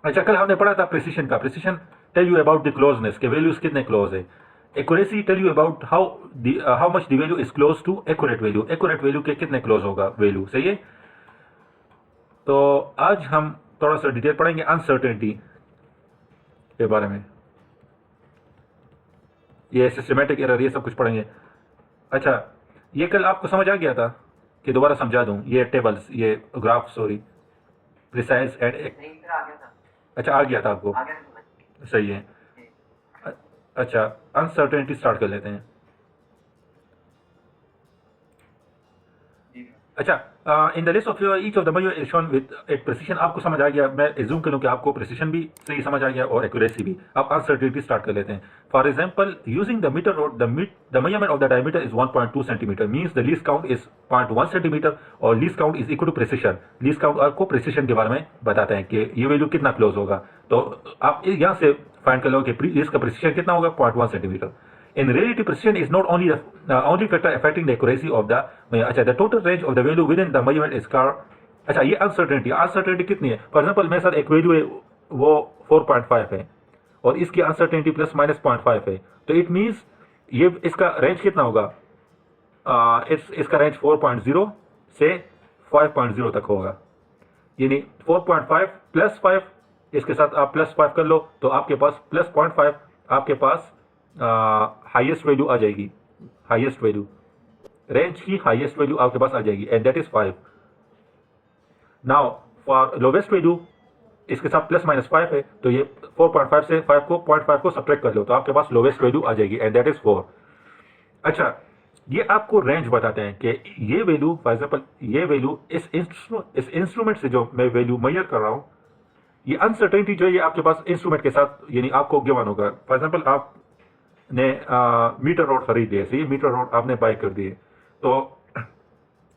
अच्छा, कल हमने पढ़ा था प्रिसिशन का। Precision tell you about the closeness के वैल्यूज कितने क्लोज है। Accuracy tell you about how much the value is close to accurate value, accurate value के कितने क्लोज होगा वैल्यू, सही है। तो आज हम थोड़ा सा डिटेल पढ़ेंगे अनसर्टेनिटी के बारे में, ये सिस्टमेटिक एरर, ये सब कुछ पढ़ेंगे। अच्छा, ये कल आपको समझ आ गया था कि दोबारा समझा दूं, ये टेबल्स, ये ग्राफ, सॉरी, प्रिसाइज एंड। नहीं सर, आ गया था। अच्छा, आ गया था आपको, आ गया था समझ। सही है। जी अच्छा, अनसर्टेनिटी स्टार्ट कर लेते हैं। जी सर। अच्छा, in the list of each of the major is shown with एक प्रिसिशन, आपको समझ आ गया। मैं एज्यूम कर लूं कि आपको प्रिसिशन भी सही समझ आ गया और एक्यूरेसी भी। अब अनसर्टेनिटी स्टार्ट कर लेते हैं। For example, using the metre rod, the measurement of the diameter is 1.2 centimetre, means the least count is 0.1 centimetre और least count is equal to precision. Least count आपको प्रिसिशन के बारे में बताते हैं कि ये वैल्यू कितना क्लोज होगा। तो आप यहाँ से फाइंड कर लो कि इसका प्रिसिशन कितना होगा, 0.1 centimetre. In reality, precision is not only the only factor affecting the accuracy of the अच्छा, the total range of the value within the measurement is called। अच्छा, ये अनसर्टेनिटी कितनी है। फॉर एग्जाम्पल, मेरे साथ एक वैल्यू है, वो 4.5 है और इसकी अनसर्टेनिटी प्लस माइनस 0.5 है। तो इट मीन्स ये इसका रेंज कितना होगा, इसका रेंज 4.0 से 5.0 तक होगा। यानी 4.5 प्लस 5, इसके साथ आप प्लस 5 कर लो तो आपके पास प्लस 0.5, आपके पास हाईएस्ट वैल्यू आ जाएगी। हाईएस्ट वैल्यू, रेंज की हाईएस्ट वैल्यू आपके पास आ जाएगी, and that is 5। Now for lowest value, इसके साथ प्लस माइनस 5 है, तो ये 4.5 से 0.5 को सब्ट्रैक्ट कर लो तो आपके पास लोवेस्ट वैल्यू आ जाएगी, एंड दैट इज 4। अच्छा, ये आपको रेंज बताते हैं कि ये वैल्यू, फॉर एग्जाम्पल ये वैल्यू इस इंस्ट्रूमेंट से जो मैं वैल्यू मेजर कर रहा हूं, ये अनसर्टेनिटी जो है ये आपके पास इंस्ट्रूमेंट के साथ यानी आपको गिवन होगा। फॉर एग्जाम्पल, आपने मीटर रोड खरीद लिया, सही, मीटर रोड आपने बाय कर दिए, तो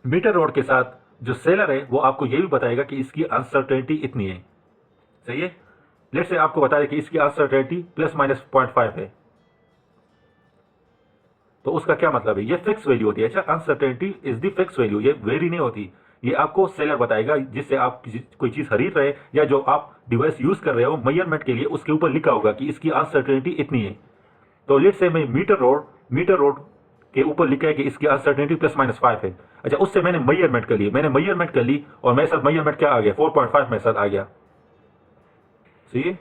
मीटर रोड के साथ जो सेलर है वो आपको ये भी बताएगा कि इसकी अनसर्टेनिटी इतनी है, सही है। लेट्स से आपको बताया कि इसकी अनसर्टेनिटी प्लस माइनस 0.5 है, तो उसका क्या मतलब है, ये फिक्स वैल्यू होती है। अच्छा, uncertainty is the fix value, ये वेरी नहीं होती। ये आपको सेलर बताएगा, जिससे आप कोई चीज खरीद रहे हैं या जो आप डिवाइस यूज कर रहे हो मेजरमेंट के लिए, उसके ऊपर लिखा होगा कि इसकी अनसर्टेनिटी इतनी है। तो लेट्स से मैं मीटर रोड के ऊपर लिखा है कि इसकी अनसर्टेनिटी प्लस माइनस 5 है। अच्छा, उससे मैंने मेजरमेंट कर ली और मेरे साथ मेजरमेंट क्या आ गया, 4.5 मेरे साथ आ गया, सही है।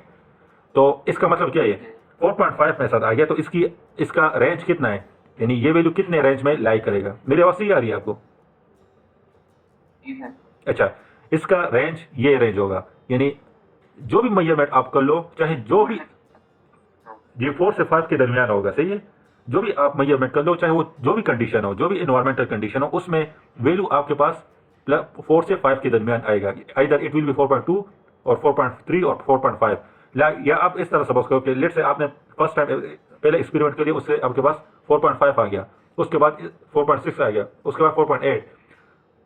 तो इसका मतलब क्या है, 4.5 मेरे साथ आ गया, तो इसका रेंज कितना है, यानी ये वैल्यू कितने रेंज में लाई करेगा। मेरी आवाज सही आ रही है आपको? जी सर। अच्छा, इसका रेंज ये रेंज होगा, यानी जो भी मेजरमेंट आप कर लो, चाहे जो भी, ये 4 से 5 के दरमियान होगा, सही है। जो भी आप मेजरमेंट कर लो, चाहे वो जो भी कंडीशन हो, जो भी इन्वायरमेंटल कंडीशन हो, उसमें वैल्यू आपके पास 4 से 5 के दरमियान आएगा। आइदर इट विल बी 4.2 और 4.3 और 4.5। या आप इस तरह सपोज करो कि लेट से आपने फर्स्ट टाइम पहले एक्सपेरिमेंट के लिए, उससे आपके पास 4.5 आ गया, उसके बाद 4.6 आ गया, उसके बाद 4.8,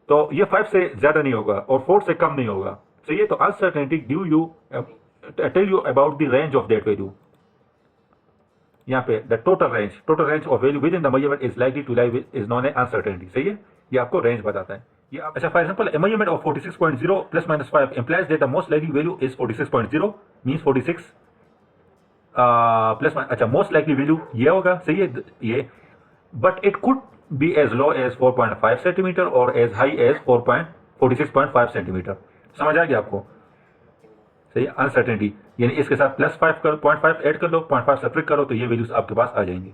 तो ये 5 से ज्यादा नहीं होगा और 4 से कम नहीं होगा, सही है। तो uncertainty tell you about the range of that value. यहाँ पे the total range of value within the measurement is likely to lie is known as uncertainty, सही है। ये आपको रेंज बताता है। ये अच्छा, for example, a measurement of 46.0 plus minus 5 implies that the most likely value is 46.0, means 46 plus, अच्छा, most likely value ये होगा, सही है ये, but it could be as low as 4.5 centimetre और एज हाई एज 46.5 सेंटीमीटर। समझ आ गया आपको, सही है। अनसर्टेनिटी यानी इसके साथ प्लस 5 कर 0.5 ऐड कर लो, 0.5 सब्ट्रैक्ट करो, तो ये वैल्यूज आपके पास आ जाएंगी।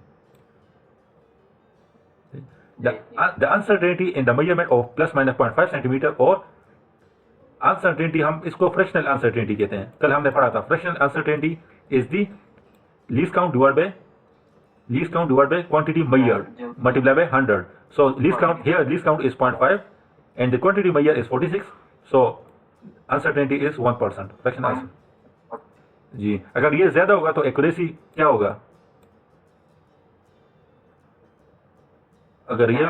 The uncertainty in the measurement of plus minus 0.5 centimetre, और अनसर्टेनिटी हम इसको फ्रैक्शनल अनसर्टेनिटी कहते हैं। कल हमने पढ़ा था fractional uncertainty is the least count divide by quantity measured multiplied by 100. So least count is 0.5 and the quantity measured is 46. So uncertainty is 1%. Fractional जी, अगर ये ज्यादा होगा तो एक्यूरेसी क्या होगा, अगर ये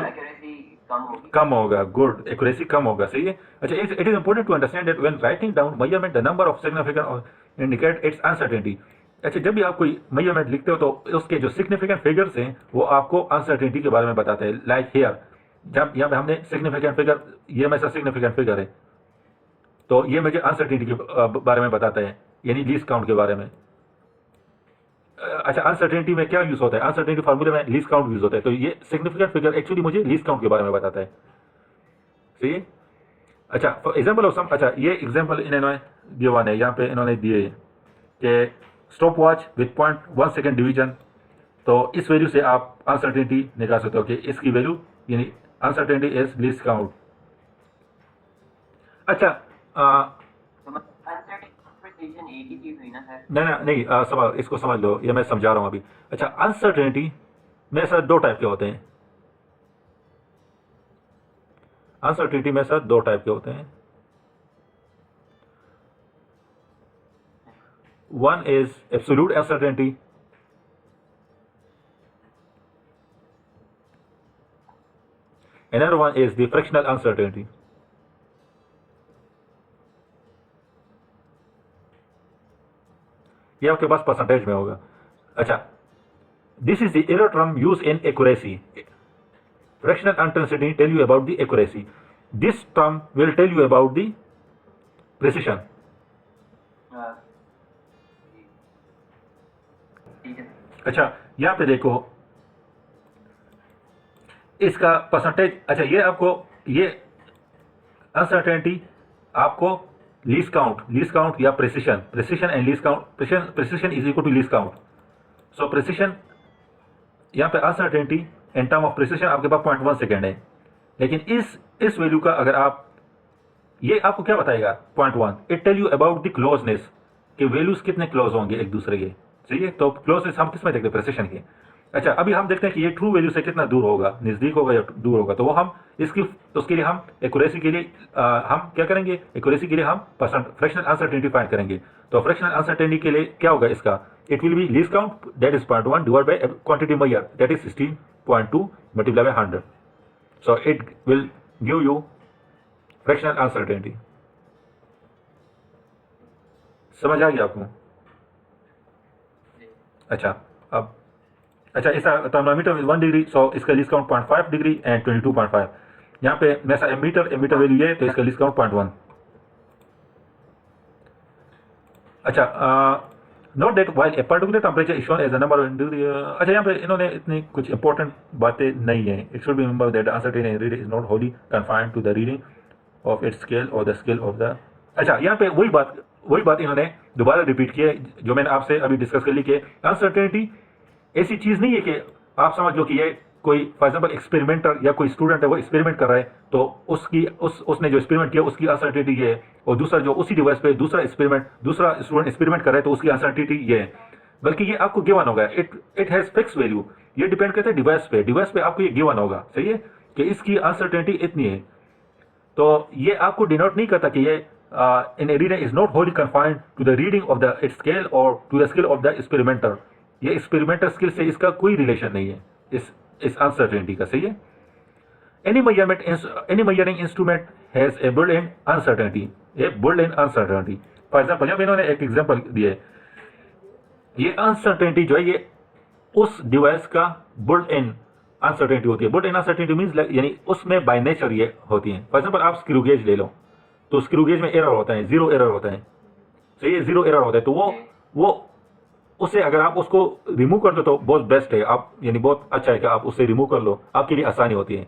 कम होगा, गुड, एक्यूरेसी कम होगा, सही है। अच्छा, it is important to understand that when writing down measurement the number of significant indicate its uncertainty. अच्छा, जब भी आप कोई मेजरमेंट लिखते हो तो उसके जो सिग्निफिकेंट फिगर्स हैं वो आपको अनसर्टेनिटी के बारे में बताते हैं। लाइक हियर, जब यहाँ पे हमने सिग्निफिकेंट फिगर, ये मेरा सिग्निफिकेंट फिगर है, तो ये मुझे अनसर्टेनिटी के बारे में बताता है। यानी लीस्ट काउंट के बारे में। अच्छा, अनसर्टेनिटी में क्या यूज होता है? अनसर्टेनिटी फार्मूले में लीस्ट काउंट यूज होता है। तो ये सिग्निफिकेंट फिगर एक्चुअली मुझे लीस्ट काउंट के बारे में बताता है। सही है। अच्छा, फॉर एग्जाम्पल ऑफ सम, अच्छा ये एग्जाम्पल इन्होंने गिवन है, यहाँ पे इन्होंने दिए कि stop watch with 0.1 second division. तो इस वैल्यू से आप अनसर्टेनिटी निकाल सकते हो कि इसकी वैल्यू यानी अनसर्टेनिटी इज लीस्ट काउंट। अच्छा प्रिसिशन एक ही चीज हुई ना सर? नहीं, समझ, इसको समझ लो, ये मैं समझा रहा हूँ अभी। अच्छा, अनसर्टेनिटी में सर दो टाइप के होते हैं। अनसर्टेनिटी में सर दो टाइप के होते हैं। One is absolute uncertainty, another one is the fractional uncertainty. ये आपके पास परसेंटेज में होगा। अच्छा, this is the error term use in accuracy. Fractional uncertainty tell you about the accuracy, this term will tell you about the precision. ठीक है। अच्छा, यहां पे देखो इसका परसेंटेज। अच्छा, ये आपको ये अनसर्टेनिटी आपको लीस्ट काउंट या precision and least count, precision is equal to least count. So precision यहाँ पे uncertainty in term of precision आपके पास 0.1 सेकेंड है। लेकिन इस वैल्यू का अगर आप, ये आपको क्या बताएगा 0.1, it tell you about the closeness कि वैल्यूज कितने क्लोज होंगे एक दूसरे के। सही है। तो क्लोजनेस हम किस में देखते हैं? प्रिसिशन के। अच्छा, अभी हम देखते हैं कि ये ट्रू वैल्यू से कितना दूर होगा, नजदीक होगा या दूर होगा। तो वो हम उसके लिए हम एक्यूरेसी के लिए हम क्या करेंगे? एक्यूरेसी के लिए हम फ्रैक्शनल अनसर्टेनिटी फाइंड करेंगे। तो फ्रैक्शनल अनसर्टेनिटी के लिए क्या होगा इसका? It will be least count that is 0.1 divide by quantity measure that is 16.2 multiply by 100। So it will give you fractional uncertainty. समझ आ गया आपको? अच्छा, अब अच्छा, इसका थर्मामीटर विद 1 डिग्री, सो इसका लीस्ट काउंट 0.5 डिग्री एंड 22.5। यहाँ पे वैसा एमीटर वैल्यू है, तो इसका लीस्ट काउंट 0.1। अच्छा, note that while a particular temperature is shown as the number of degree. अच्छा, यहाँ पे इन्होंने इतनी कुछ इंपॉर्टेंट बातें नहीं है। It should be remember that uncertainty reading is not wholly confined to the reading of its scale और द स्केल ऑफ द। अच्छा, यहाँ पे वही बात इन्होंने दोबारा रिपीट की है जो मैंने आपसे अभी डिस्कस कर ली कि अनसर्टेनिटी ऐसी चीज नहीं है कि आप समझ लो कि ये कोई फॉर एग्जाम्पल एक्सपेरिमेंटर या कोई स्टूडेंट है, वो एक्सपेरिमेंट कर रहा है, तो उसने जो एक्सपेरिमेंट किया उसकी अनसर्टेनिटी ये है, और दूसरा जो उसी डिवाइस पे दूसरा स्टूडेंट एक्सपेरिमेंट कर रहा है तो उसकी अनसर्टेनिटी ये है। बल्कि ये आपको गिवन होगा, इट हैज फिक्स वैल्यू। ये डिपेंड करता है डिवाइस पे आपको ये गिवन होगा। सही है कि इसकी अनसर्टेनिटी इतनी है। तो ये आपको डिनोट नहीं करता कि ये in a reader is not wholly confined to the reading of the its scale और to the scale of the experimenter. ये एक्सपेरिमेंटल स्किल से इसका कोई रिलेशन नहीं है इस अनसर्टेनिटी का। सही है। Any measuring instrument has a built in uncertainty, for example यहाँ पे इन्होंने एक एग्जाम्पल दिया है। ये अनसर्टेनिटी जो है ये उस डिवाइस का बुल्ट इन अनसर्टेनिटी होती है। बुल्ट इन अनसर्टेनिटी मीन्स यानी उसमें बाय नेचर ये होती है। फॉर एग्जाम्पल आप स्क्रू गेज ले लो, तो स्क्रू गेज में एरर होता है, जीरो एरर होता है। सही है, जीरो एरर होता है। तो वो उससे अगर आप उसको रिमूव कर दो तो बहुत बेस्ट है, आप यानी बहुत अच्छा है कि आप उससे रिमूव कर लो, आपके लिए आसानी होती है।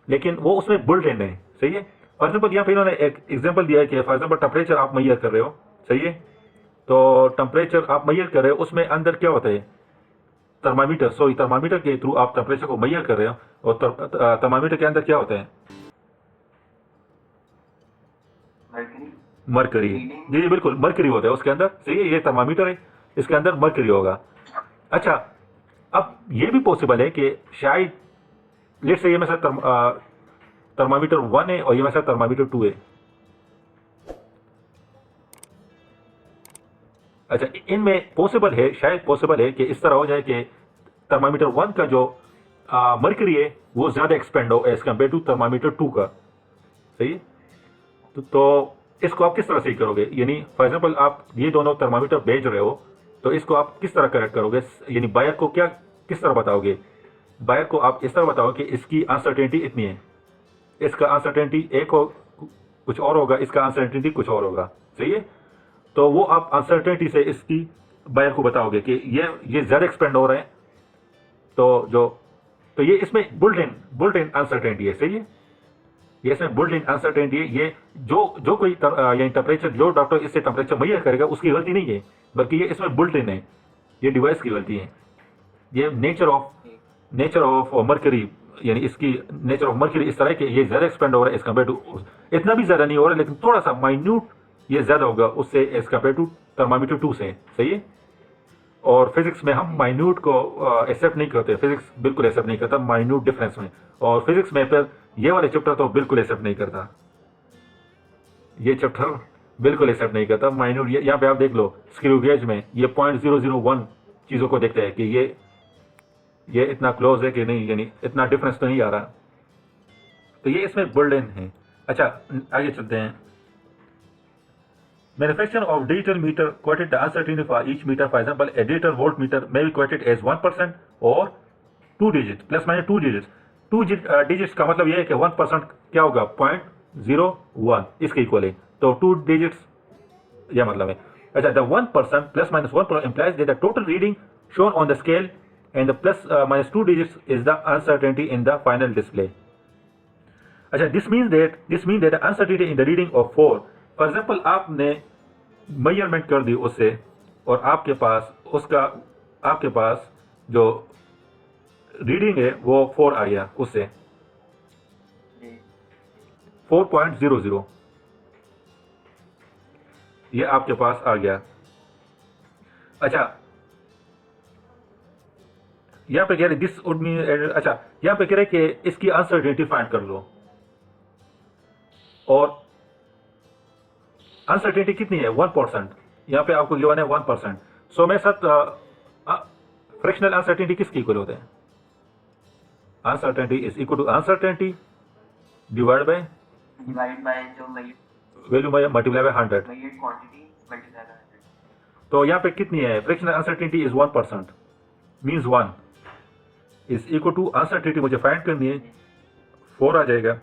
लेकिन वो उसमें बुल्ट इन है। सही है। फॉर एग्जाम्पल यहाँ पे इन्होंने एक एग्जाम्पल दिया है कि फॉर एग्जाम्पल टेम्परेचर आप मेजर कर रहे हो। सही है। तो टेम्परेचर आप मेजर कर रहे हो, उसमें अंदर क्या होता है? थर्मामीटर के थ्रू आप टेम्परेचर को मेजर कर रहे हो, और थर्मामीटर के अंदर क्या होता है? मरकरी। जी बिल्कुल, मरकरी होता है उसके अंदर। सही है। ये थर्मामीटर है, इसके अंदर मरकरी होगा। अच्छा, अब ये भी पॉसिबल है कि शायद लेट्स से ये मेरे साथ थर्मामीटर 1 है और ये मेरे साथ थर्मामीटर 2 है। अच्छा, इनमें पॉसिबल है, शायद पॉसिबल है कि इस तरह हो जाए कि थर्मामीटर 1 का जो मरकरी है वो ज़्यादा एक्सपेंड हो एज कम्पेयर टू थर्मामीटर 2 का। सही है। तो इसको आप किस तरह सही करोगे? यानी फॉर एग्जाम्पल आप ये दोनों थर्मामीटर भेज रहे हो, तो इसको आप किस तरह करेक्ट करोगे? यानी बायर को किस तरह बताओगे? बायर को आप इस तरह बताओ कि इसकी अनसर्टेनिटी इतनी है, इसका अनसर्टेनिटी एक हो कुछ और होगा, इसका अनसर्टेनिटी कुछ और होगा। सही है। तो वो आप अनसर्टेनिटी से इसकी बायर को बताओगे कि ये ज़्यादा एक्सपेंड हो रहे हैं, तो ये इसमें बुल्ट इन अनसर्टेनिटी है, सही है। ये इसमें बुल्ट इन अनसर्टेनिटी है। ये जो कोई ये टेम्परेचर, जो डॉक्टर इससे टेम्परेचर मुहैया करेगा उसकी गलती नहीं है, बल्कि ये इसमें बुल्ट इन है, ये डिवाइस की गलती है। ये नेचर ऑफ मर्करी, यानी इसकी नेचर ऑफ मर्करी इस तरह के ये ज़्यादा एक्सपेंड हो रहा है एज कम्पेयर टू, इतना भी ज़्यादा नहीं हो रहा है लेकिन थोड़ा सा माइन्यूट ये ज़्यादा होगा उससे एज कम्पेयर टू थर्मामीटर 2 से, सही है। और फिजिक्स में हम माइन्यूट को एक्सेप्ट नहीं करते, फिजिक्स बिल्कुल एक्सेप्ट नहीं करता माइन्यूट डिफरेंस में, और फिजिक्स में फिर ये वाले चैप्टर तो बिल्कुल एक्सेप्ट नहीं करता, ये चैप्टर बिल्कुल एक्सेप्ट नहीं करता माइन्यूट। यहाँ पे आप देख लो स्क्रू गेज में ये 0.001 चीज़ों को देखते हैं कि ये इतना क्लोज है कि नहीं, यानी इतना डिफरेंस तो नहीं आ रहा, तो ये इसमें बुल्ट-इन है। अच्छा, आगे चलते हैं। Manufacture of digital meter quoted the uncertainty for each meter. For example, a digital voltmeter may be quoted as 1% or 2 digits, plus minus 2 digits. 2 digits का मतलब ये है कि 1% क्या होगा, 0.01 इसके इक्वल है, तो 2 digits यह मतलब है। अच्छा, the 1% plus minus 1% implies that the total reading shown on the scale and the plus minus 2 digits is the uncertainty in the final display. अच्छा, this means that the uncertainty in the reading of 4, for example आपने measurement कर दी उससे और आपके पास जो reading है वो 4 आ गया, उससे 4.00 ये आपके पास आ गया। अच्छा, यहाँ पे कह रहे दिस वुड मीन, अच्छा यहाँ पे कह रहे कि इसकी अनसर्टेनिटी फाइंड कर लो, और अनसर्टेनिटी कितनी है, 1%। यहाँ पे आपको गिवन है 1%। सो मेरे साथ फ्रैक्शनल अनसर्टेनिटी किसके इक्वल होते हैं, uncertainty is equal to uncertainty divide by जो value by multiply by 100। Quantity multiply by 100। तो यहाँ पे कितनी है, fractional uncertainty is 1%, means 1 is equal to uncertainty मुझे फाइंड करनी है, 4 आ जाएगा,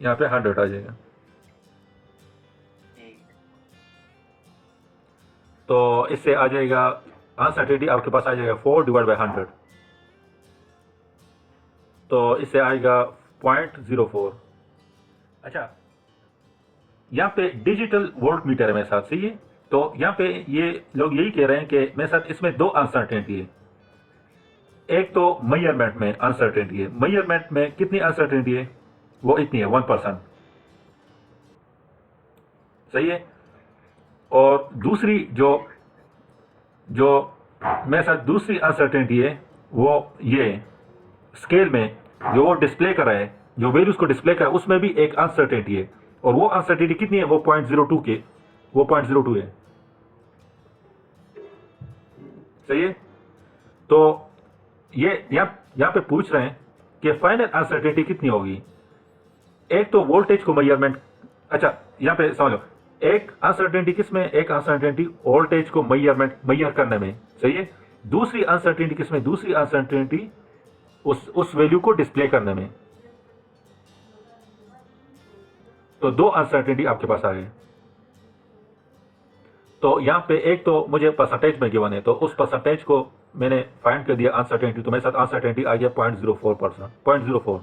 यहाँ पे 100 आ जाएगा। तो इससे आ जाएगा अनसर्टेनिटी आपके पास आ जाएगा 4 डिवाइड बाय 100, तो इससे आएगा 0.04। अच्छा, यहाँ पे डिजिटल वोल्ट मीटर है मेरे साथ, सही है। तो यहाँ पे ये लोग यही कह रहे हैं कि मेरे साथ इसमें 2 अनसर्टेनिटी है। एक तो मेजरमेंट में अनसर्टेनिटी है, मेजरमेंट में कितनी अनसर्टेनिटी है, वो इतनी है 1%, सही है। और दूसरी जो मेरे साथ दूसरी अनसर्टेनिटी है वो ये स्केल में जो वो डिस्प्ले कर रहा है, जो वैल्यूज को डिस्प्ले कर रहा है उसमें भी एक अनसर्टेनिटी है, और वो अनसर्टेनिटी कितनी है, वो 0.02 है, सही है। तो ये यहाँ पे पूछ रहे हैं कि फाइनल अनसर्टेनिटी कितनी होगी। एक तो वोल्टेज को मेजरमेंट, अच्छा यहाँ पे समझो, एक अनसर्टेनिटी किसमें, एक अनसर्टेनिटी वोल्टेज को मेजर करने में, सही है। दूसरी अनसर्टेनिटी किसमें, दूसरी अनसर्टेनिटी उस वैल्यू को डिस्प्ले करने में। तो 2 अनसर्टेनिटी आपके पास आ गए। तो यहाँ पे एक तो मुझे परसेंटेज में गिवन है, तो उस परसेंटेज को मैंने फाइंड कर दिया अनसर्टेनिटी, तो मेरे साथ अनसर्टेनिटी आ गया 0.04%, 0.04।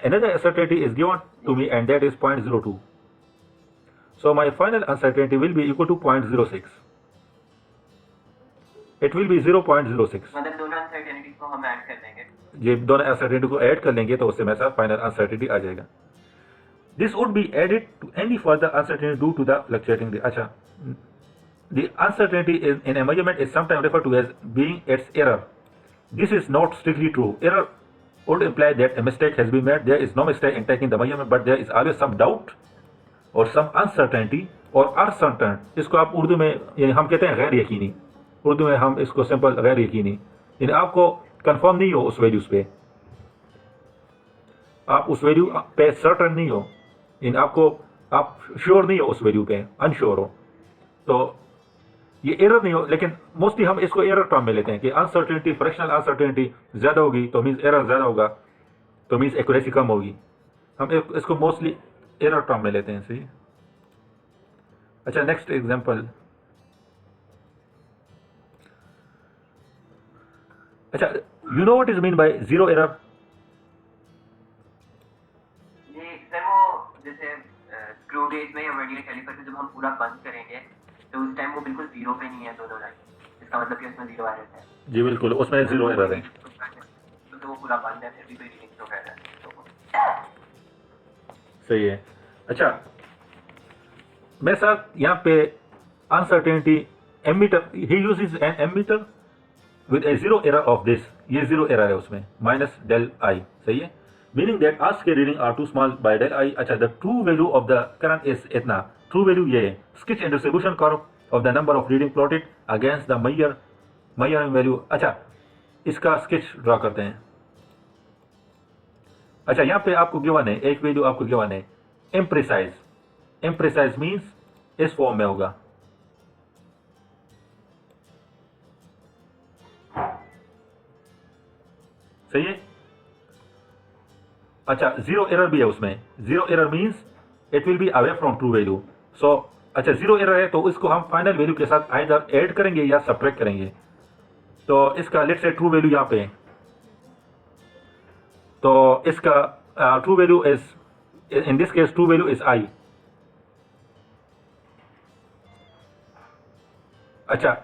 Another uncertainty is given to me and that is 0.02. So my final uncertainty will be equal to 0.06. It will be 0.06. मतलब दोनों अनसर्टेनिटी को हम ऐड कर देंगे, ये दोनों अनसर्टेनिटी को ऐड कर लेंगे तो उससे मेरे साथ फाइनल अनसर्टेनिटी आ जाएगा। This would be added to any further uncertainty due to the fluctuating rate. अच्छा, the uncertainty in a measurement is sometimes referred to as being its error. This is not strictly true. Error would imply that a mistake has been made. There is no mistake in taking the measurement, but there is always some doubt or some uncertainty और uncertain, इसको आप उर्दू में यानी हम कहते हैं गैर यकीनी, उर्दू में हम इसको सिंपल गैर यकीनी, यानी आपको कंफर्म नहीं हो उस वैल्यूज पे, आप उस वैल्यू पे सर्टन नहीं हो, यानी आप श्योर नहीं हो उस वैल्यू पे, अनश्योर हो, तो ये एरर नहीं हो। लेकिन मोस्टली हम इसको एरर टर्म में लेते हैं कि अनसर्टेनिटी, फ्रैक्शनल अनसर्टेनिटी ज़्यादा होगी तो मीन्स एरर ज़्यादा होगा, तो मीन्स एक्यूरेसी कम होगी, हम इसको मोस्टली एरर टर्म में लेते हैं, सही। अच्छा नेक्स्ट एग्जांपल, अच्छा you know what is mean by zero error? ये सर वो जैसे स्क्रू गेज में या वर्नियर कैलिपर पे जब हम पूरा बंद करेंगे तो उस टाइम वो बिल्कुल जीरो पे नहीं है दोनों लाइन, इसका मतलब कि उसमें जीरो एरर है। जी बिल्कुल, उसमें जीरो एरर है। तो वो पूरा बंद है, फिर भी कोई रीडिंग शो कर रहा है तो सही है। अच्छा मेरे साथ यहाँ पे uncertainty ammeter, he uses an ammeter with a zero error of this, ये जीरो एरर है उसमें माइनस डेल आई, सही है, meaning that ask the reading are too small by del I. अच्छा the true value of the current is इतना, true value ये है, sketch and distribution curve of the number of reading plotted against the measure value. अच्छा इसका sketch draw करते हैं। अच्छा यहाँ पे आपको गिवन है, एक वैल्यू आपको गिवन है इम्प्रिसाइज, इम्प्रिसाइज मीन्स इस फॉर्म में होगा, सही है। अच्छा जीरो एरर भी है उसमें, zero error means it will be away from true value. So अच्छा जीरो एरर है तो इसको हम फाइनल वैल्यू के साथ आइदर ऐड करेंगे या सब्ट्रैक्ट करेंगे। तो इसका लेट्स से ट्रू वैल्यू यहाँ पे है, तो इसका true value is, in this case true value is I. अच्छा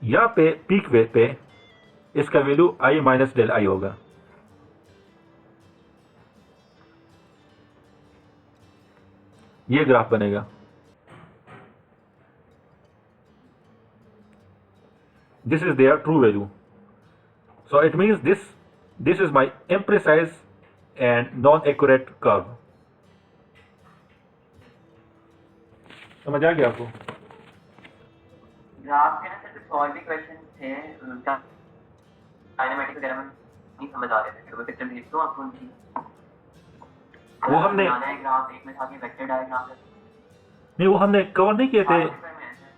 यहाँ पे पीक वे पे इसका value I minus del I होगा, ये ग्राफ बनेगा। This is their true value, so it means this is my imprecise and non accurate curve. समझ आ गया आपको? ग्राफ के ना सर कुछ और भी क्वेश्चन थे काइनेमेटिक्स वगैरह में नहीं समझ आ रहे थे, फिर मैं पिक्चर भेज दूं आपको उनकी। वो हमने बनाना है ग्राफ, एक में था कि वेक्टर डायग्राम है, नहीं, वो हमने कवर नहीं किए थे। पेपर में है सर।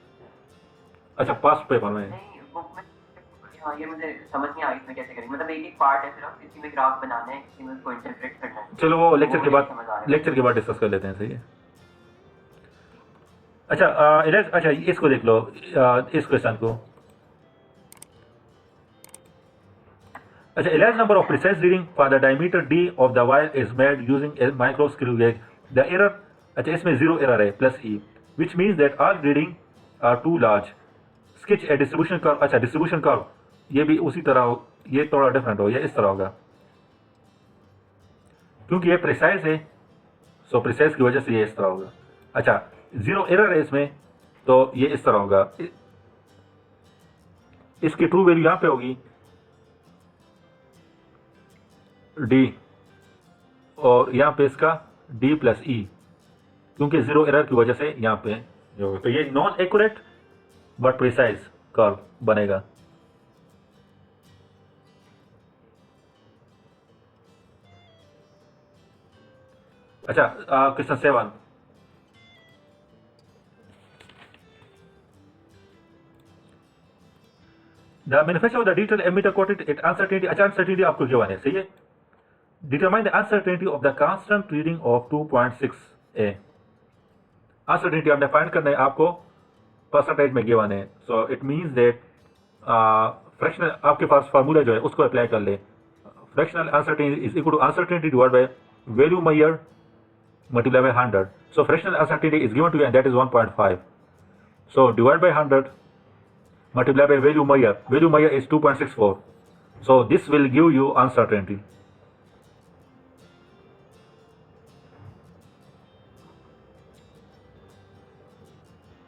अच्छा पास्ट पेपर में, नहीं बुक में, हाँ ये मुझे समझ नहीं आई इसमें कैसे करेंगे, मतलब एक एक पार्ट है सिर्फ, किसी में ग्राफ बनाना है, किसी में उसको इंटरप्रेट करना है। चलो वो लेक्चर वो के मुझे बाद, समझ आ रहा है। लेक्चर के बाद डिस्कस कर लेते हैं, सही है। अच्छा अच्छा इसको देख लो, इस क्वेश्चन को। अच्छा a large number of precise reading for the diameter d of the wire is made using a micro screw gauge. The error, अच्छा इसमें जीरो एरर है plus E, which means that all reading are too large. Sketch a distribution curve. अच्छा distribution curve ये भी उसी तरह हो, ये थोड़ा डिफरेंट हो, ये इस तरह होगा क्योंकि ये प्रिसाइज है, सो प्रिसाइज की वजह से ये इस तरह होगा। अच्छा जीरो एरर है इसमें, तो ये इस तरह होगा, इसकी ट्रू वैल्यू यहाँ पे होगी डी, और यहाँ पे इसका डी प्लस ई, क्योंकि जीरो एरर की वजह से यहाँ पे जो, तो ये non accurate but precise curve बनेगा। अच्छा question 7, the manufacture of the digital ammeter quoted at uncertainty. अच्छा अनसर्टेनिटी आपको क्या है, सही है। Determine the uncertainty of the constant reading of 2.6 A. Uncertainty आपने फाइंड करना है, आपको परसेंटेज में गिवन है, so it means that fractional, आपके पास फार्मूला जो है उसको अप्लाई कर ले, fractional uncertainty is equal to uncertainty divide by value major multiply by 100. So fractional uncertainty is given to you and that is 1.5. So divide by 100 multiply by value measure. Value measure is 2.64. So this will give you uncertainty.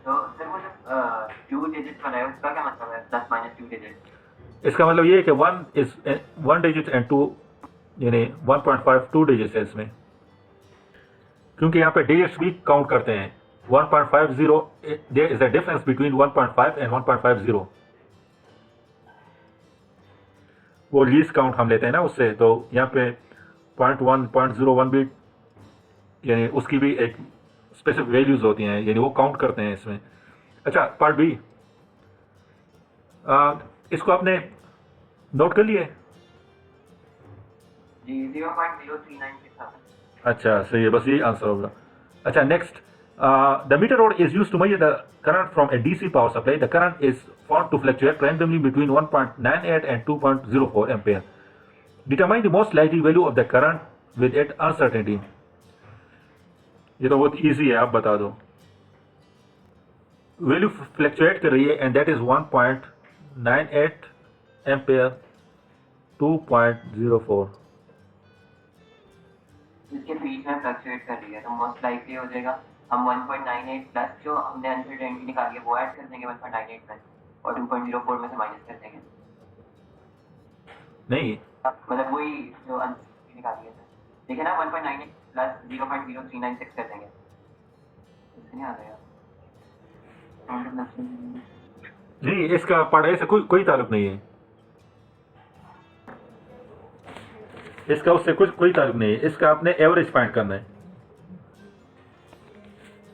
तो sir वो जो 2 digit का है उसका क्या मतलब है, plus minus 2 digit? इसका मतलब ये है कि 1 डिजिट एंड 2 यानी 1.5 2 डिजिट है इसमें, क्योंकि यहाँ पे डिजिट्स भी काउंट करते हैं। 1.50 there is a difference between 1.5 and 1.50, वो लीस्ट काउंट हम लेते हैं ना उससे, तो यहाँ पे 0.1 0.01 भी यानी उसकी भी एक स्पेसिफिक वैल्यूज होती हैं, यानी वो काउंट करते हैं इसमें। अच्छा पार्ट बी, इसको आपने नोट कर लिए? जी 0.039 के साथ। अच्छा सही है, बस यही आंसर होगा। अच्छा next, The meter rod is used to measure the current from a DC power supply. The current is found to fluctuate randomly between 1.98 and 2.04 ampere. Determine the most likely value of the current with its uncertainty. ये तो बहुत easy है, आप बता दो. Value fluctuate कर रही है and that is 1.98 ampere, 2.04. इसके बीच में फ्लक्चुएट कर रही है तो मोस्ट लाइकली हो जाएगा हम 1.98 प्लस जो हमने अनसर्टेनिटी निकाली है वो ऐड कर देंगे 1.98 प्लस और 2.04 में से माइनस कर देंगे. नहीं, मतलब वही जो अनसर्टेनिटी निकाली है देखिए ना 1.98 प्लस 0.0396 कर देंगे. इससे नहीं आ जाएगा. नहीं, इसका पढ़ाई से कोई ताल्लुक नहीं है. इसका उससे कोई ताल्लुक नहीं है. इसका आपने एवरेज फाइंड करना है.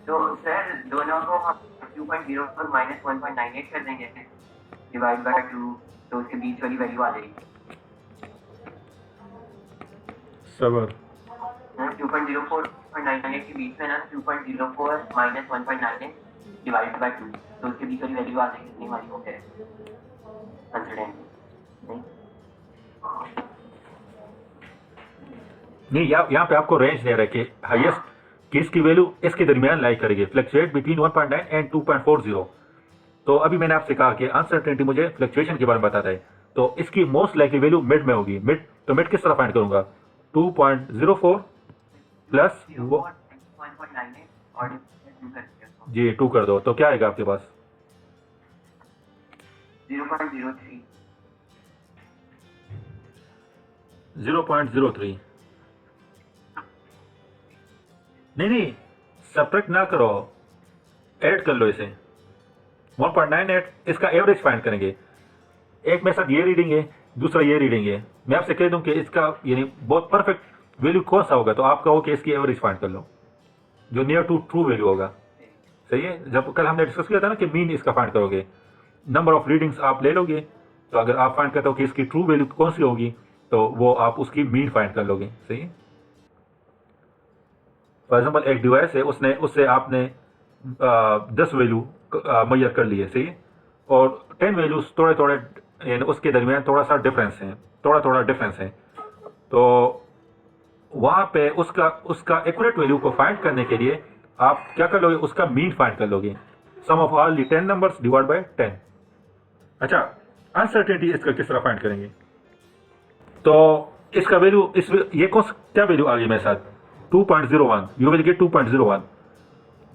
तो सर दोनों को हम 2.0 पर माइनस 1.98 कर देंगे डिवाइड बाय 2 तो उसके बीच वाली वैल्यू आ जाएगी. सबर 2.04.98 के बीच में ना 2.04 माइनस 1.98 डिवाइड बाय 2 तो उसके बीच वाली वैल्यू आ जाएगी. इतनी हमारी हो गई अनसर्टेनिटी नहीं. यहाँ पे आपको रेंज दे रहा है कि हाईएस्ट कि इसकी वैल्यू इसके दरमियान लाई करेगी, फ्लक्चुएट बिटवीन 1.9 एंड 2.40. तो अभी मैंने आपसे कहा कि अनसर्टेनिटी मुझे फ्लक्चुएशन के बारे में बताता है. तो इसकी मोस्ट लाइकली वैल्यू मिड में होगी. मिड तो मिड किस तरह फाइंड करूंगा? 2.04 प्लस 1.98 और जी 2 कर दो तो क्या आएगा आपके पास? 0.03. 0.03. नहीं, सब्ट्रैक्ट ना करो, ऐड कर लो इसे. 1.98 इसका एवरेज फाइंड करेंगे. एक मेरे साथ ये रीडिंग है, दूसरा ये रीडिंग है. मैं आपसे कह दूं कि इसका यानी बहुत परफेक्ट वैल्यू कौन सा होगा तो आप कहो कि इसकी एवरेज फाइंड कर लो जो नियर टू ट्रू वैल्यू होगा. सही है. जब कल हमने डिस्कस किया था ना कि मीन इसका फाइंड करोगे, नंबर ऑफ रीडिंग्स आप ले लोगे. तो अगर आप फाइंड करते हो कि इसकी ट्रू वैल्यू कौन सी होगी तो वो आप उसकी मीन फाइंड कर लोगे. सही है. फॉर एग्जाम्पल एक डिवाइस है, उससे आपने 10 वैल्यू मैयर कर लिए. सही है. और 10 वैल्यूज थोड़े यानी उसके दरमियान थोड़ा डिफरेंस है. तो वहाँ पे उसका एक्यूरेट वैल्यू को फाइंड करने के लिए आप क्या कर लोगे? उसका मीन फाइंड कर लोगे. Sum of all the 10 numbers divide by 10. अच्छा, अनसर्टेनिटी इसका किस तरह फाइंड करेंगे? तो इसका वैल्यू ये क्या वैल्यू आ गई मेरे साथ? 2.01. You will get 2.01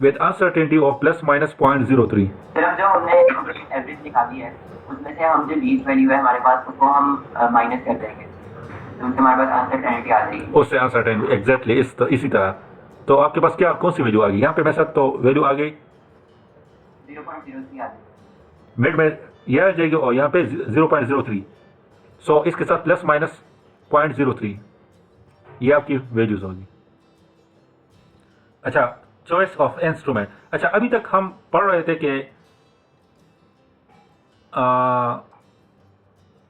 with uncertainty of plus minus 0.03. सिर्फ जो हमने एवरेज निकाली है उसमें से हम जो लीस्ट वैल्यू है हमारे पास उसको हम माइनस कर देंगे तो उससे हमारे पास अनसर्टेनिटी आ जाएगी. उससे अनसर्टेनिटी एग्जैक्टली इसी तरह. तो आपके पास कौन सी वैल्यू आ गई? यहाँ पे मेरे साथ तो वैल्यू आ गई 0.03 आ जाएगी. मिड में यह आ जाएगी और यहाँ पे 0.03. सो इसके साथ प्लस माइनस 0.03 ये आपकी वैल्यूज होगी. अच्छा, चॉइस ऑफ इंस्ट्रूमेंट. अच्छा, अभी तक हम पढ़ रहे थे कि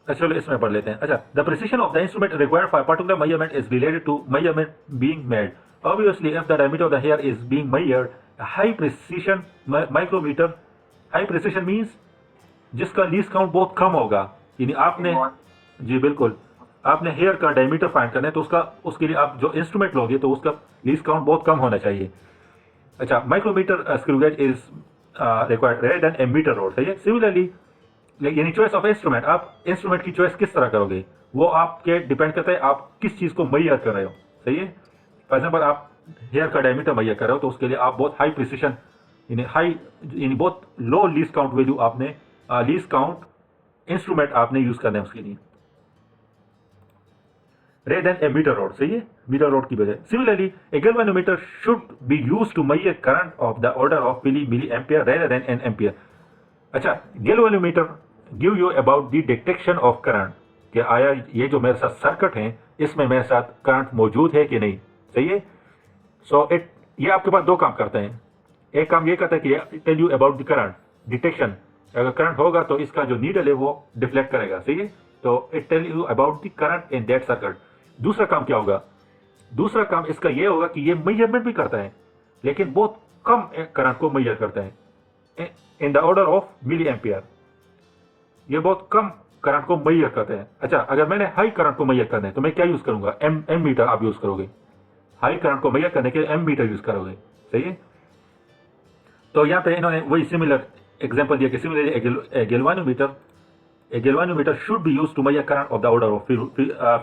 चलो इसमें पढ़ लेते हैं. अच्छा, the precision of the instrument required for particular measurement is related to measurement being made. Obviously if the diameter of the hair is being measured, high precision micrometer. High precision means जिसका least count बहुत कम होगा. यानी आपने जी बिल्कुल आपने hair का diameter find करना है तो उसके लिए आप जो इंस्ट्रूमेंट लोगे तो उसका लीस्ट काउंट बहुत कम होना चाहिए. अच्छा, micrometer screw gauge is required rather than a metre rod. सही है. सिमिलरली यानी चॉइस ऑफ इंस्ट्रूमेंट, आप इंस्ट्रूमेंट की चॉइस किस तरह करोगे वो आपके डिपेंड करता है आप किस चीज़ को मैयर कर रहे हो. सही है. फॉर एग्जाम्पल आप हेयर का डायमीटर मैयर कर रहे हो तो उसके लिए आप बहुत हाई प्रिसिशन यानी बहुत लो लीस्ट काउंट वैल्यू आपने लीस्ट काउंट इंस्ट्रूमेंट आपने यूज करना है उसके लिए rather than a meter rod. सही है. मीटर रोड की बजाय. Similarly, a galvanometer should be used to measure current of the order of milliampere rather than an ampere. अच्छा, galvanometer give you about the detection of current. कि आया ये जो मेरे साथ सर्किट है इसमें मेरे साथ करंट मौजूद है कि नहीं. सही है. सो ये आपके पास दो काम करते हैं. एक काम ये करता है कि tell you about the current detection. अगर करंट होगा तो इसका जो नीडल है वो डिफ्लेक्ट करेगा. सही है. तो it tell you about the current in that circuit. दूसरा काम क्या होगा? दूसरा काम इसका ये होगा कि ये मेजरमेंट भी करता है लेकिन बहुत कम करंट को मेजर करते हैं, in the order of milliampere. ये बहुत कम करंट को मेजर करते हैं। अच्छा, अगर मैंने हाई करंट को मेजर करना है तो मैं क्या यूज करूंगा? एम मीटर आप यूज करोगे। हाई करंट को मेजर करने के लिए एम मीटर यूज करोगे, सही है। तो यहाँ पे इन्होंने वही सिमिलर एग्जांपल दिया कि similarly a galvanometer should be used to measure current of the order of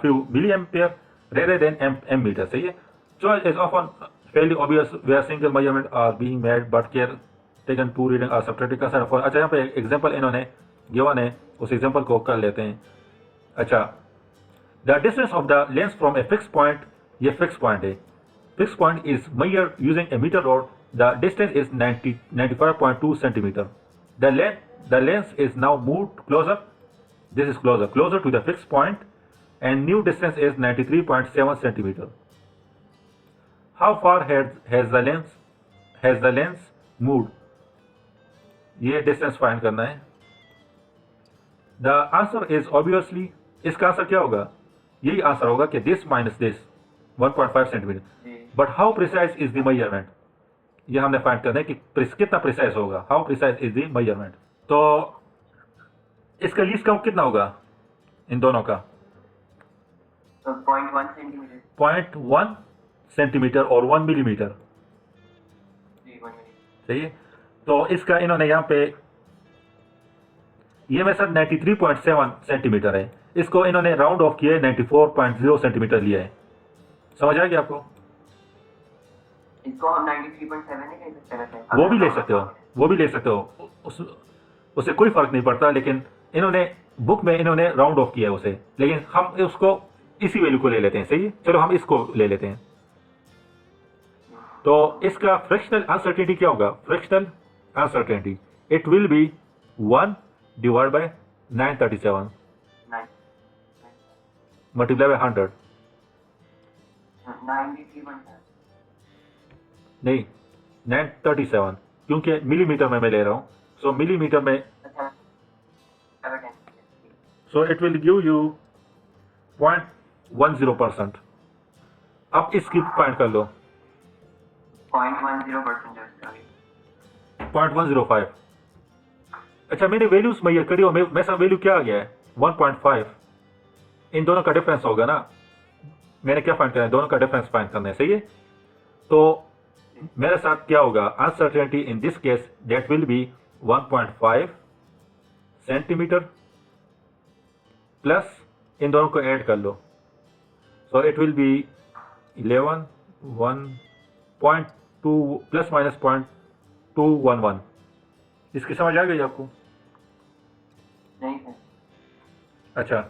few milliampere rather than m meter, सही है। Choice is often fairly obvious where single measurement are being made but care taken to reading are subtracted concern for। अच्छा, यहाँ पे example इन्होंने given है, उस example को कर लेते हैं। अच्छा, the distance of the lens from a fix point, ये फिक्स पॉइंट है, fix point is measured using a meter rod। The distance is 95.2 centimeter. The lens is now moved closer. This is closer to the fixed point, and new distance is 93.7 centimeter. How far has the lens moved? ये distance find करना है। The answer is obviously, इसका answer क्या होगा? यही answer होगा कि this minus this 1.5 centimeter. But how precise is the measurement? ये हमने फाइंड करना है कि कितना प्रिसाइज होगा। How precise is the measurement. तो इसका लीस्ट काउंट कितना होगा इन दोनों का? 0.1 सेंटीमीटर। 0.1 सेंटीमीटर और 1 मिलीमीटर, सही है। तो इसका इन्होंने यहाँ पे ये मेरे साथ 93.7 सेंटीमीटर है, इसको इन्होंने राउंड ऑफ किया है 94.0 सेंटीमीटर लिया है। समझ आ गया आपको? इसको हम 93.7 नहीं कह सकते? वो भी ले सकते हो, वो भी ले सकते हो, उससे कोई फर्क नहीं पड़ता, लेकिन इन्होंने बुक में इन्होंने राउंड ऑफ किया है उसे, लेकिन हम उसको इसी वैल्यू को ले लेते हैं, सही है। चलो हम इसको ले लेते हैं। तो इसका फ्रैक्शनल अनसर्टेनिटी क्या होगा? Fractional uncertainty it will be 1 divide by 937 multiply by 100। 93.7 नहीं, 937, क्योंकि मिलीमीटर में मैं ले रहा हूं, सो मिलीमीटर में, सो इट विल गिव यू 0.10%। अब इसकी फाइंड कर लो। 0.10%। 0.105। अच्छा, मैंने वैल्यूज मेजर करी और मेरे साथ वैल्यू क्या आ गया है? 1.5। इन दोनों का डिफरेंस होगा ना, मैंने क्या फाइंड करना है? दोनों का डिफरेंस फाइंड करना है, सही है। तो मेरे साथ क्या होगा? Uncertainty in this case that will be 1.5 centimetre plus इन दोनों को ऐड कर लो, so it will be 11 1.2 plus minus 0.211। इसकी समझ आ गई आपको? नहीं सर। अच्छा,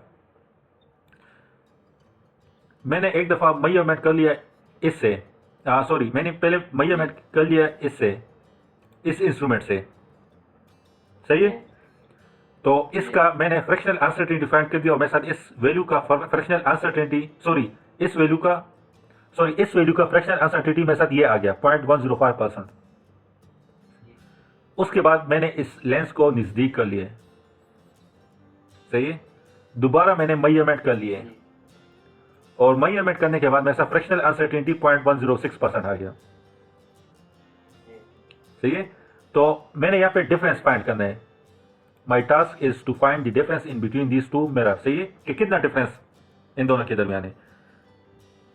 मैंने एक दफा मेजरमेंट कर लिया इससे, सॉरी, मैंने पहले मेजरमेंट कर लिया इससे, इस इंस्ट्रूमेंट से, सही है। तो इसका मैंने फ्रैक्शनल अनसर्टेनिटी फाइंड कर दिया और मेरे साथ इस वैल्यू का फ्रैक्शनल अनसर्टेनिटी, इस वैल्यू का फ्रैक्शनल अनसर्टेनिटी मेरे साथ ये आ गया 0.105%। उसके बाद मैंने इस लेंस को नजदीक कर लिया, सही है। दोबारा मैंने मेजरमेंट कर लिए और मेजरमेंट करने के बाद मेरे साथ फ्रैक्शनल अनसर्टेनिटी 0.106% आ गया, सही है। तो मैंने यहाँ पे डिफरेंस फाइंड करना है। My task is to find the difference in between these two mirror, सही है, कि कितना डिफरेंस इन दोनों के दरमियान है।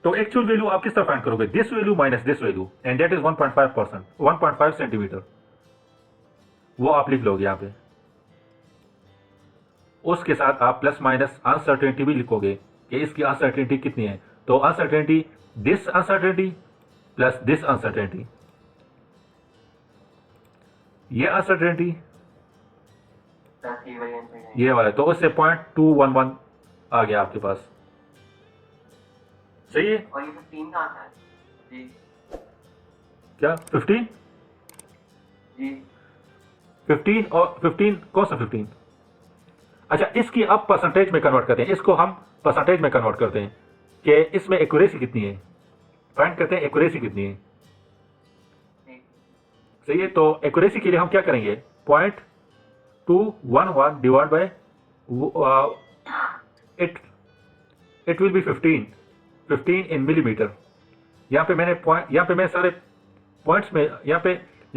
तो एक्चुअल वैल्यू आप किस तरह फाइंड करोगे? This value minus this value, and that is 1.5%, 1.5 centimetre, वो आप लिख लोगे यहाँ पे। उसके साथ आप प्लस माइनस अनसर्टेनिटी भी लिखोगे कि इसकी अनसर्टेनिटी कितनी है। तो uncertainty, this uncertainty plus this uncertainty, ये अनसर्टेनिटी, ये वाला, तो उससे 0.211 आ गया आपके पास, सही है। और ये 15 कहाँ था जी? क्या 15? जी 15 और 15 कौन सा 15? अच्छा, इसकी अब परसेंटेज में कन्वर्ट करते हैं, इसको हम परसेंटेज में कन्वर्ट करते हैं कि इसमें एक्यूरेसी कितनी है, फाइंड करते हैं एक्यूरेसी कितनी है, सही है। तो एक्यूरेसी के लिए हम क्या करेंगे? 0.211 divide bye it will B 15 in millimetre. यहाँ पे मैंने सारे पॉइंट्स में यहाँ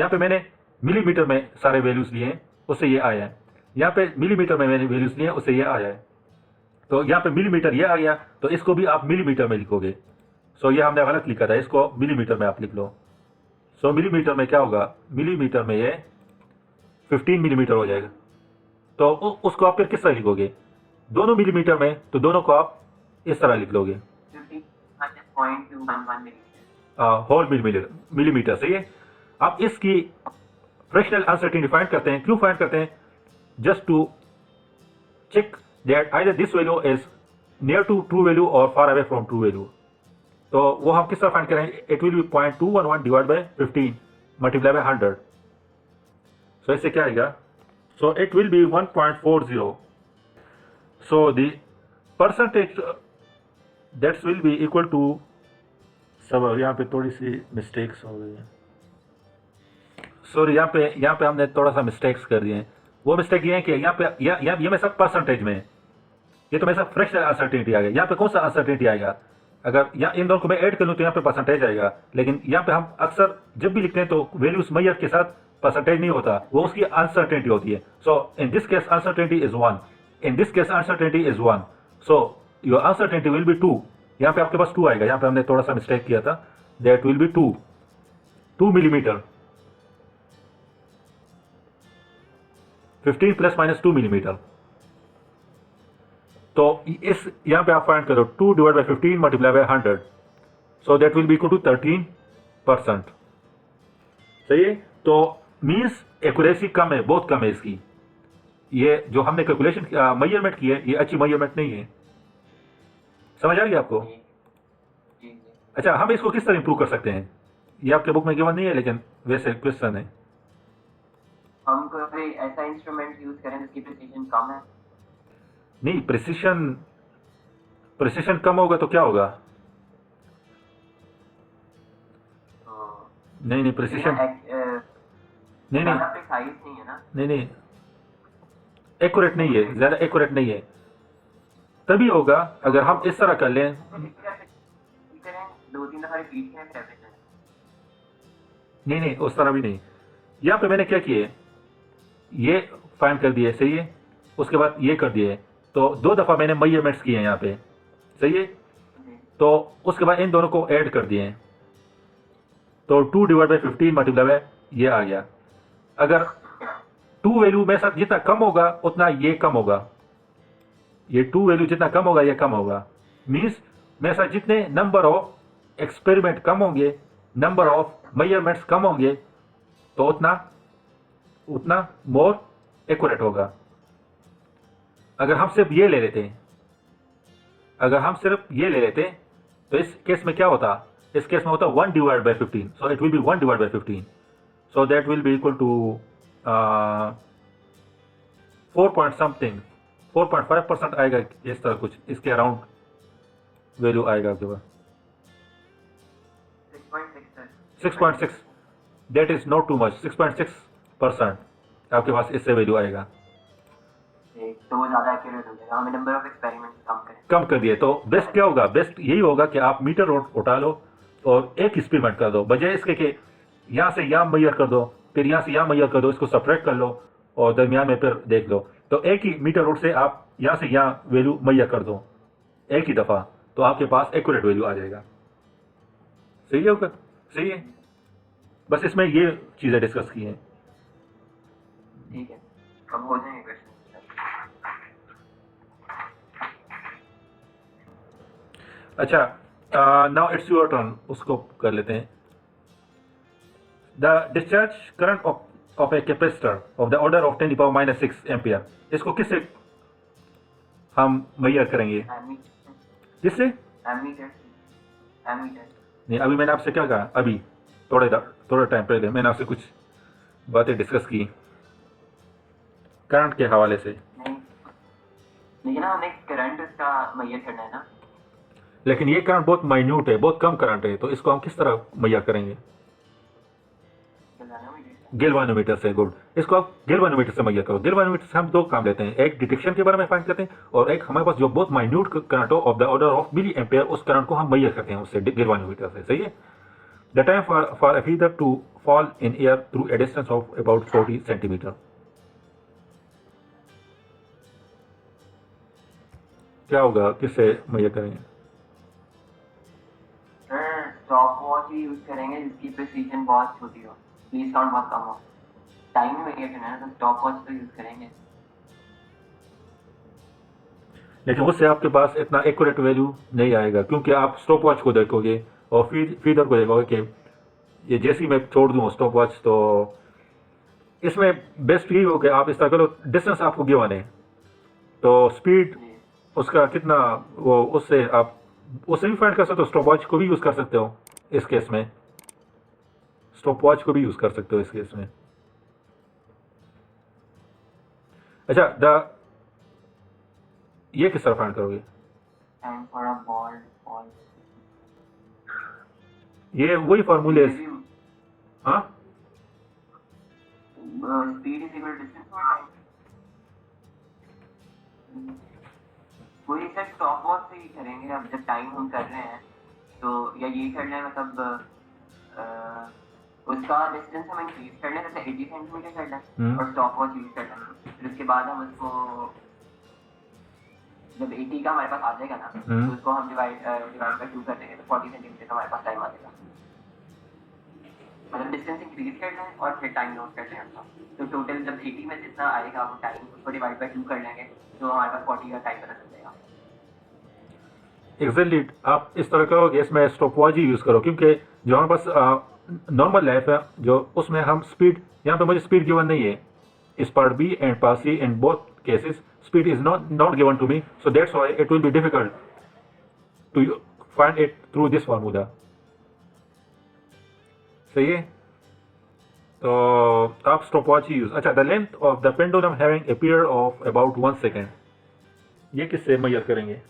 पे मैंने मिलीमीटर में सारे वैल्यूज लिए हैं, उससे ये आया है। यहाँ पे मिलीमीटर में मैंने वैल्यूज लिए हैं, उससे ये आया है। तो यहाँ पे मिलीमीटर ये आ गया, तो इसको भी आप मिलीमीटर में लिखोगे। सो ये हमने गलत लिखा था, इसको मिलीमीटर में आप लिख लो। सो मिलीमीटर में क्या होगा, मिलीमीटर में ये 15 मिलीमीटर हो जाएगा। तो उसको आप फिर किस तरह लिखोगे, दोनों मिलीमीटर में, तो दोनों को आप इस तरह लिख लोगे, 50.211 होल मिलीमीटर। सही है। आप इसकी फ्रैक्शनल अनसर्टेनिटी फाइंड करते हैं। क्यों फाइंड करते हैं, just to check that either this value is near to true value और far away from true value. तो वो हम किस तरह फाइंड करेंगे, it will be 0.211 divide by 15 multiply by 100। So इससे क्या आएगा, so it will be 1.40। So the percentage that's will be equal to, सब यहाँ पे थोड़ी सी मिस्टेक्स हो गई है, सॉरी यहाँ पे हमने थोड़ा सा मिस्टेक्स कर दिए हैं। वो मिस्टेक ये है कि यहाँ पे ये मेरे सब परसेंटेज में है, ये तो मेरे सब फ्रैक्शनल अनसर्टेनिटी आ गया। यहाँ पे कौन सा अनसर्टेनिटी आएगा, अगर यहाँ इन दोनों को मैं ऐड कर लूँ तो यहाँ पे परसेंटेज आएगा, लेकिन यहाँ पे हम अक्सर जब भी लिखते हैं तो वैल्यूज मैयर के साथ परसेंटेज नहीं होता, वो उसकी अनसर्टेनिटी होती है। So in this case uncertainty is 1, in this case uncertainty is 1, so your uncertainty will be 2। यहाँ पे आपके पास 2 आएगा, यहाँ पे हमने थोड़ा सा मिस्टेक किया था, that will be 2 millimetre, 15 plus minus 2 millimetre. तो इस यहाँ पे आप फाइंड करो 2 divide by 15 multiply by 100, so that will be equal to 13%। सही है। तो मीन्स एक्यूरेसी कम है, बहुत कम है इसकी। ये जो हमने कैलकुलेशन मेजरमेंट की है, ये अच्छी मेजरमेंट नहीं है। समझ आ गई आपको। अच्छा, हम इसको किस तरह इंप्रूव कर सकते हैं, ये आपके बुक में गिवन नहीं है, लेकिन वैसे क्वेश्चन है। हम कोई ऐसा इंस्ट्रूमेंट यूज करें जिसकी प्रिसीजन कम है। नहीं, प्रिसिशन कम होगा तो क्या होगा, नहीं प्रिसिशन नहीं प्रिसाइज नहीं है ना, नहीं एक्यूरेट नहीं है, ज्यादा एक्यूरेट नहीं है। तभी होगा अगर हम इस तरह कर लें, 2-3 दफा रिपीट करें फिर एवरेज। नहीं उस तरह भी नहीं। यहाँ पे मैंने क्या किया है, ये फाइंड कर दिए, सही है, उसके बाद ये कर दिए, तो 2 दफा मैंने मेजरमेंट्स किए हैं यहाँ पे, सही है। तो उसके बाद इन दोनों को ऐड कर दिए हैं, तो 2 डिवाइड बाई 15 मल्टीप्लाई बाय ये आ गया। अगर 2 वैल्यू मेरे साथ जितना कम होगा उतना ये कम होगा, ये 2 वैल्यू जितना कम होगा ये कम होगा। मीन्स मेरे साथ जितने नंबर ऑफ एक्सपेरिमेंट कम होंगे, नंबर ऑफ मेजरमेंट्स कम होंगे, तो उतना मोर एक्यूरेट होगा। अगर हम सिर्फ ये ले लेते, तो इस केस में क्या होता, इस केस में होता 1 divide by 15, so it will be 1 divide by 15, so that will be equal to 4.5% आएगा, इस तरह कुछ इसके अराउंड वैल्यू आएगा आपके पास। 6.6, that is not too much, 6.6% आपके पास इससे वैल्यू आएगा। तो वो ज्यादा एक्यूरेट हो जाएगा, हमें नंबर ऑफ एक्सपेरिमेंट्स कम कर दिए। तो बेस्ट क्या होगा, बेस्ट यही होगा कि आप मीटर उठा लो और एक एक्सपेरिमेंट कर दो, बजाय इसके कि यहाँ से यहाँ मैयर कर दो, फिर यहाँ से यहाँ मैयर कर दो, इसको सब्ट्रैक्ट कर लो और दरमियान में फिर देख लो। तो एक ही मीटर रोड से आप यहाँ से यहाँ वैल्यू मैयर कर दो एक ही दफ़ा, तो आपके पास एक्यूरेट वैल्यू आ जाएगा। सही है, सही है। बस इसमें ये चीज़ें डिस्कस की हैं। ठीक है, अब हो जाएंगे क्वेश्चन। अच्छा, नाउ इट्स योर टर्न, उसको कर लेते हैं। The discharge current of a capacitor of the order of 10⁻⁻⁶ ampere, इसको किससे हम मैयर करेंगे, किससे? नहीं, अभी मैंने आपसे क्या कहा, अभी थोड़ा टाइम पहले मैंने आपसे कुछ बातें डिस्कस की करंट के हवाले से। लेकिन हमें करंट का मैयर करना है ना, लेकिन ये करंट बहुत माइन्यूट है, बहुत कम करंट है, तो इसको हम किस तरह मैयर करेंगे? गैल्वानोमीटर से। गुड, इसको आप गैल्वानोमीटर से मैयर करो। गैल्वानोमीटर से हम 2 काम लेते हैं, एक डिटेक्शन के बारे में फाइंड करते हैं और एक हमारे पास जो बहुत माइन्यूट करंट हो of the order of milliampere, उस करंट को हम मैयर करते हैं उससे गैल्वानोमीटर से। सही है। The time for a feather to fall in air through a distance of about 40 centimeter. क्या होगा, किससे मुहैया करेंगे? स्टॉप वॉच ही यूज करेंगे जिसकी प्रिसीजन बहुत छोटी हो, लीस्ट काउंट बहुत कम हो। टाइम में ये करना है तो स्टॉप वॉच तो यूज करेंगे, लेकिन उससे आपके पास इतना एक्यूरेट वैल्यू नहीं आएगा, क्योंकि आप स्टॉप वॉच को देखोगे और फीडर को देखोगे कि ये जैसी मैं छोड़ दूँ स्टॉप वॉच, तो इसमें बेस्ट यही हो कि आप इस तरह करो, डिस्टेंस आपको गिवन है तो स्पीड उसका कितना, वो उससे आप उससे भी फाइंड कर सकते हो। स्टॉप वॉच को भी यूज़ कर सकते हो इस केस में, स्टॉप वॉच को भी यूज़ कर सकते हो इस केस में। अच्छा, ये किस तरह फाइंड करोगे? टाइम फॉर अ बॉल, ये वही फार्मूले। हाँ, speed is equal to distance for time. वही सर स्टॉप वॉच से ही करेंगे। अब जब टाइम हम कर रहे हैं तो या यही कर रहे हैं, मतलब उसका डिस्टेंस हम इंक्रीज कर लें, जैसे 80 सेंटीमीटर कर लें और स्टॉप वॉच यूज कर लें। फिर उसके बाद हम उसको जब 80 का हमारे पास आ जाएगा ना, तो उसको हम डिवाइड बाय 2 कर देंगे तो 40 सेंटीमीटर का हमारे पास टाइम आ जाएगा। मतलब डिस्टेंस इंक्रीज कर लें और फिर टाइम नोट कर लें अपना, तो टोटल जब 80 में जितना आएगा वो टाइम, उसको डिवाइड बाय 2 कर लेंगे तो हमारे पास 40 का टाइम पता चल जाएगा। एग्जैक्टली, आप इस तरह करोगे, इसमें स्टॉप वॉच ही यूज़ करो, क्योंकि जो हमारे पास नॉर्मल लाइफ है जो उसमें हम स्पीड, यहाँ पे मुझे स्पीड गिवन नहीं है इस part B and part C, in both cases speed is not given to me, so that's why it will be difficult to find it through this formula. सही है, तो आप स्टॉप वॉच ही use. अच्छा, the length of the pendulum having a period of about 1 second, ये किससे measure करेंगे?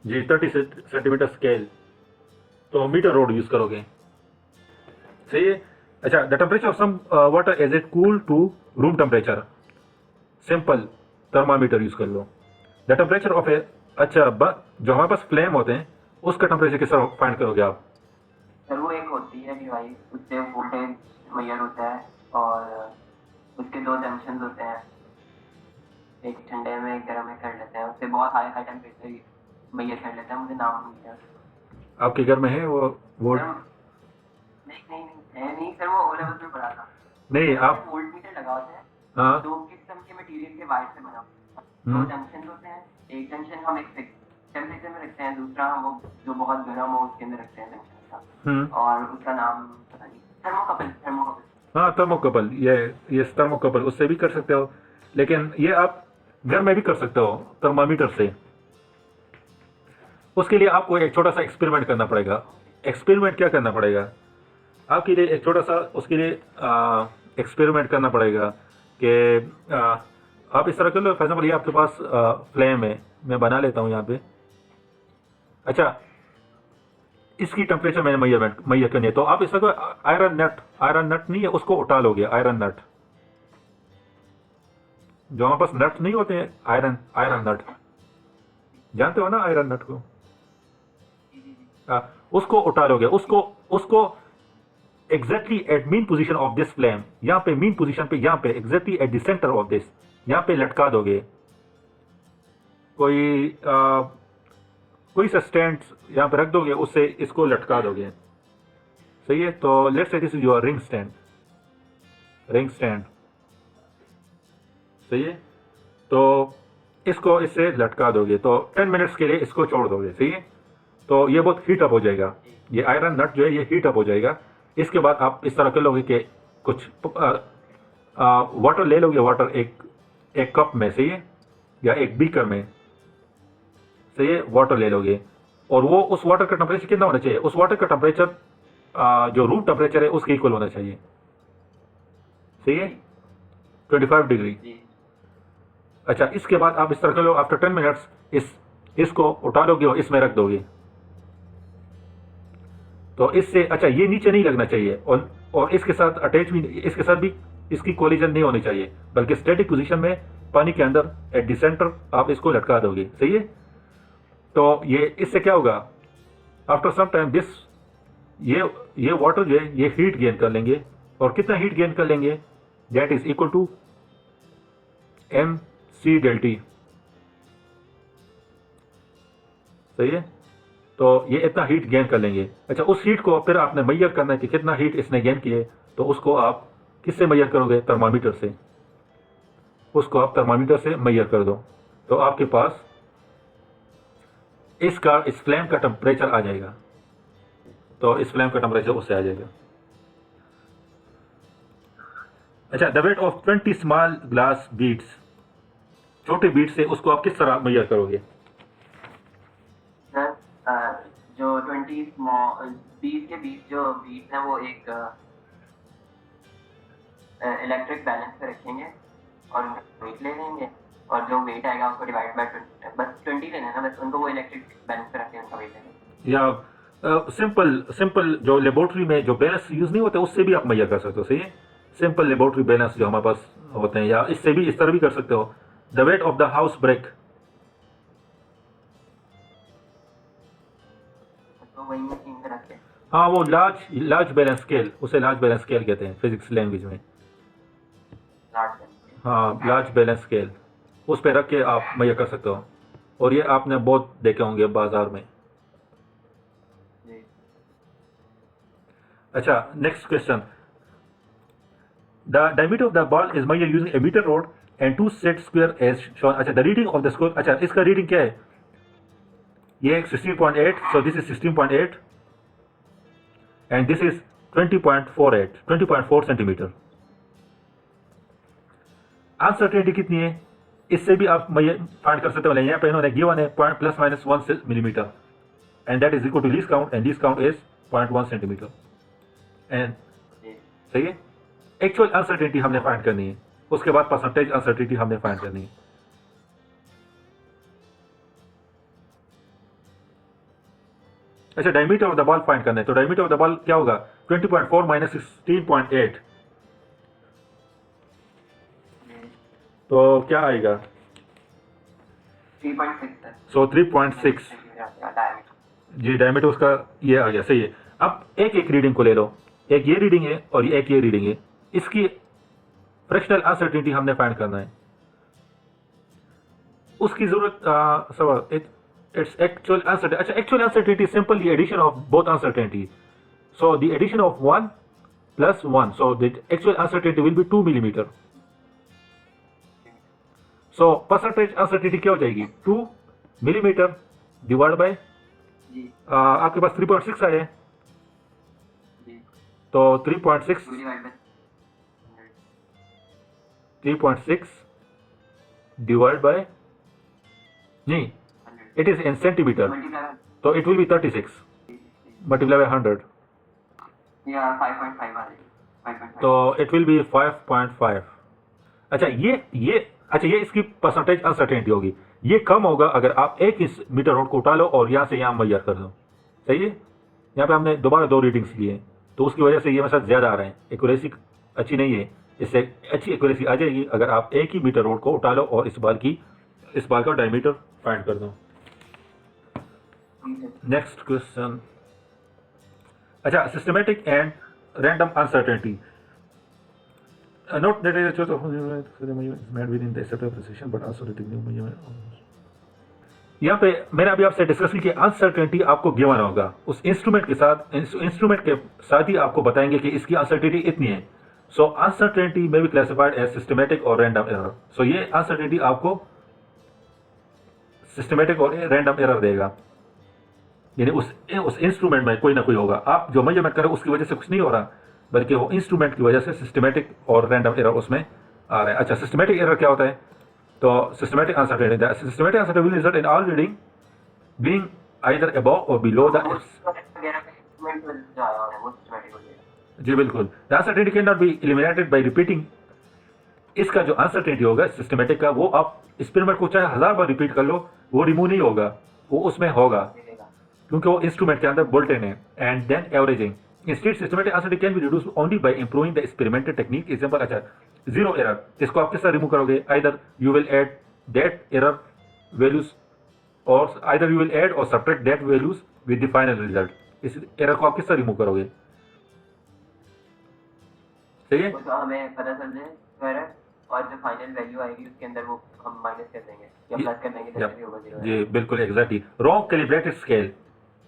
जी 30 सेंटीमीटर स्केल, तो मीटर रोड यूज करोगे। सही है। अच्छा, the temperature of some water as it cool to room temperature, simple thermometer use कर लो। द टेम्परेचर ऑफ ए, अच्छा जो हमारे पास फ्लेम होते हैं उसका टेम्परेचर किस तरह फाइंड करोगे आप? सर वो एक होती है डिवाइस, उससे वोल्टेज मेजर होता है और उसके 2 जंक्शन होते हैं, एक ठंडे में एक गर्म में कर लेते हैं, उससे बहुत हाई टेम्परेचर मेजर कर लेते हैं। मुझे नाम नहीं है। आपके घर में है वो नहीं सर, वो ओ लेवल में पढ़ा था। नहीं, आप वोल्ट मीटर लगा होता है। हाँ, 2 किस्म के मटेरियल के वायर से बना होता है। 2 जंक्शन होते हैं, एक जंक्शन हम एक टेम्परेचर में रखते हैं, दूसरा हम वो जो बहुत गर्म हो उसके अंदर रखते हैं जंक्शन का, और उसका नाम पता नहीं। थर्मोकपल। हाँ, थर्मोकपल, ये थर्मोकपल, उससे भी कर सकते हो, लेकिन ये आप घर में भी कर सकते हो थर्मामीटर से। उसके लिए आपको एक छोटा सा एक्सपेरिमेंट करना पड़ेगा। एक्सपेरिमेंट क्या करना पड़ेगा आपके लिए? एक छोटा सा उसके लिए एक्सपेरिमेंट करना पड़ेगा कि आप इस तरह कर लो। फॉर एग्जाम्पल, ये आपके पास फ्लेम है, मैं बना लेता हूँ यहाँ पे। अच्छा, इसकी टेम्परेचर मैंने मैयर करनी है, तो आप इस तरह आयरन नट नहीं है, उसको उठा लोगे। आयरन नट, जो हमारे पास नट नहीं होते हैं, आयरन नट, जानते हो ना आयरन नट को? उसको उठा लोगे, उसको exactly at mean position of this flame, यहाँ पे मीन पोजीशन पे, यहाँ पे exactly at the centre of this, यहाँ पे लटका दोगे। कोई सा स्टैंड यहाँ पे रख दोगे, उससे इसको लटका दोगे। सही है, तो let's say this is your ring stand. सही है, तो इसको इससे लटका दोगे, तो 10 मिनट्स के लिए इसको छोड़ दोगे। सही है, तो ये बहुत हीट अप हो जाएगा, ये आयरन नट जो है ये हीट अप हो जाएगा। इसके बाद आप इस तरह कर लोगे कि कुछ वाटर ले लोगे, वाटर एक कप में, सही है, या एक बीकर में, सही है, वाटर ले लोगे, और वो उस वाटर का टेम्परेचर कितना होना चाहिए? उस वाटर का टेम्परेचर जो रूम टेम्परेचर है उसके इक्वल होना चाहिए। सही है, 25 डिग्री। अच्छा, इसके बाद आप इस तरह कर लो, आफ्टर 10 मिनट्स इसको उठा लोगे और इसमें रख दोगे, तो इससे, अच्छा, ये नीचे नहीं लगना चाहिए, और इसके साथ अटैच भी, इसके साथ भी इसकी कोलिजन नहीं होनी चाहिए, बल्कि स्टैटिक पोजीशन में पानी के अंदर एट द सेंटर आप इसको लटका दोगे। सही है, तो ये इससे क्या होगा? आफ्टर सम टाइम दिस ये वाटर जो है ये हीट गेन कर लेंगे, और कितना हीट गेन कर लेंगे, that is equal to M C del T. सही है, तो ये इतना हीट गेन कर लेंगे। अच्छा, उस हीट को फिर आपने मेजर करना है कि कितना हीट इसने गेन किए, तो उसको आप किससे मेजर करोगे, थर्मामीटर से। उसको आप थर्मामीटर से मेजर कर दो, तो आपके पास इस फ्लेम का टेम्परेचर आ जाएगा। तो इस फ्लेम का टेम्परेचर उससे आ जाएगा। अच्छा, the weight of 20 small glass beads, छोटे बीड से उसको आप किस तरह मेजर करोगे? सर जो 20 20 के बीच जो बीट है वो एक इलेक्ट्रिक बैलेंस पे रखेंगे और वेट ले लेंगे, और जो वेट आएगा उसको डिवाइड बाय 20, बस 20 लेना है ना, बस उनको वो इलेक्ट्रिक बैलेंस पे रखेंगे, उनका वेट लेंगे। या सिंपल जो लेबोरेटरी में जो बैलेंस यूज नहीं होते उससे भी आप मेजर कर सकते हो। सही है, सिंपल लेबोरेटरी बैलेंस जो हमारे पास होते हैं, या इससे भी इस तरह भी कर सकते हो। The weight of the house break, तो वही मशीन में रख के, हाँ वो लार्ज बैलेंस स्केल, उसे लार्ज बैलेंस स्केल कहते हैं फिजिक्स लैंग्वेज में। Large balance. हाँ, लार्ज बैलेंस स्केल, उस पर रख के आप मेजर कर सकते हो। और ये आपने बहुत देखे होंगे बाजार में। जी। अच्छा, next question. The diameter of the ball is measured using a metre rod and 2 set square as shown. अच्छा, the reading of the square, अच्छा इसका रीडिंग क्या है? ये 16.8, so this is 16.8 and this is 20.4 centimetre. Uncertainty कितनी है इससे भी आप फाइंड कर सकते हो। यहाँ पे इन्होंने गिवन है ±1 millimetre, and that is equal to least count, and least count is 0.1 centimetre. And सही है, एक्चुअल अनसर्टेनिटी हमने फाइंड करनी है, उसके बाद परसेंटेज अनसर्टेनिटी हमने फाइंड करनी है। अच्छा, diameter of the ball find करना है, तो डायमीटर ऑफ द बॉल क्या होगा? 20.4 माइनस 16.8, तो क्या आएगा? 3.6 सर। सो 3.6 जी, डायमीटर उसका ये आ गया। सही है, अब एक एक रीडिंग को ले लो, एक ये रीडिंग है और एक ये रीडिंग है, इसकी फ्रैक्शनल अनसर्टेनिटी हमने फाइंड करना है। उसकी जरूरत इट्स एक्चुअल अनसर्टेनिटी। अच्छा, actual uncertainty simple the addition of both uncertainty, so the addition of 1 + 1, so the actual uncertainty will be 2 millimetre. So percentage uncertainty क्या हो जाएगी? 2 मिलीमीटर डिवाइड बाय, आपके पास 3.6 आया है, तो 3.6 डिवाइड बाय, नहीं इट इज इन सेंटीमीटर, तो it will B 36 multiply by 100, या 5.5 आ जाएगी, 5.5, तो इट विल बी 5.5। अच्छा, ये इसकी परसेंटेज अनसर्टेनिटी होगी। ये कम होगा अगर आप 1 मीटर रोड को उठा लो और यहाँ से यहाँ मेजर कर दो। सही है, यहाँ पे हमने दोबारा 2 रीडिंग्स लिए हैं, तो उसकी वजह से ये मेरे साथ ज़्यादा आ रहे हैं, एक्यूरेसी अच्छी नहीं है। इससे अच्छी एक्यूरेसी आ जाएगी अगर आप 1 ही मीटर रोड को उठा लो और इस बाल का डायमीटर फाइंड कर दो। Next question. अच्छा, systematic and random uncertainty. Note that is a made within the acceptable precision but also relatively measurement. यहाँ पे मैंने अभी आपसे डिस्कस की कि अनसर्टेनिटी आपको गिवन होगा, उस इंस्ट्रूमेंट के साथ ही आपको बताएंगे कि इसकी अनसर्टेनिटी इतनी है। सो अनसर्टेनिटी में भी क्लासिफाइड एज सिस्टमेटिक और रैंडम एरर। सो ये अनसर्टेनिटी आपको सिस्टमेटिक और रैंडम एरर देगा, यानी उस इंस्ट्रूमेंट में कोई ना कोई होगा। आप जो मेजरमेंट करें उसकी वजह से कुछ नहीं हो रहा, बल्कि वो इंस्ट्रूमेंट की वजह से सिस्टमेटिक और रैंडम एरर उसमें आ रहा है। अच्छा, सिस्टमेटिक एरर क्या होता है? तो systematic uncertainty will result in all reading being either above और बिलो द। जी बिल्कुल, the uncertainty can not be eliminated bye repeating. इसका जो अनसर्टेनिटी होगा सिस्टमेटिक का, वो आप एक्सपेरिमेंट को चाहे 1000 बार रिपीट कर लो, वो रिमूव नहीं होगा, वो उसमें होगा, क्योंकि वो इंस्ट्रूमेंट के अंदर बोल्टेन है। And then averaging. Instead, systematic uncertainty can be reduced only by improving the experimental technique. Example, अच्छा, zero error, इसको आप किस तरह रिमूव करोगे? Either you will add that error values or either you will add or subtract that values with the final result. इस error को आप किस तरह रिमूव करोगे? सही है? वो तो हमें पता चल जाए एरर, और जो फाइनल वैल्यू आएगी उसके अंदर वो हम माइनस कर देंगे या प्लस कर देंगे, जैसे भी होगा जीरो। जी बिल्कुल exactly. Wrong calibrated scale.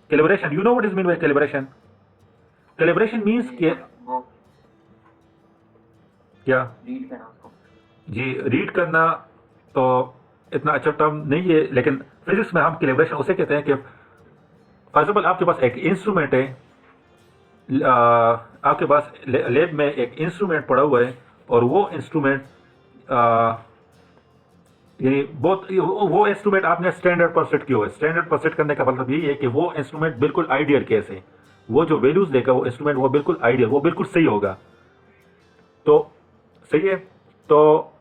Calibration, you know what is mean by calibration? Calibration means कि वो क्या? रीड करना उसको। जी रीड करना तो इतना अच्छा टर्म नहीं है, लेकिन फिजिक्स में हम कैलिब्रेशन उसे कहते हैं कि फॉर एग्जाम्पल आपके पास एक इंस्ट्रूमेंट है, आपके पास लैब में एक इंस्ट्रूमेंट पड़ा हुआ है और वो इंस्ट्रूमेंट यानी बहुत वो इंस्ट्रूमेंट आपने स्टैंडर्ड पर सेट किया हुआ है। स्टैंडर्ड पर सेट करने का मतलब यही है कि वो इंस्ट्रूमेंट बिल्कुल आइडियल केस है, वो जो वैल्यूज देगा वो इंस्ट्रूमेंट वो बिल्कुल आइडियल, वो बिल्कुल सही होगा। तो सही है, तो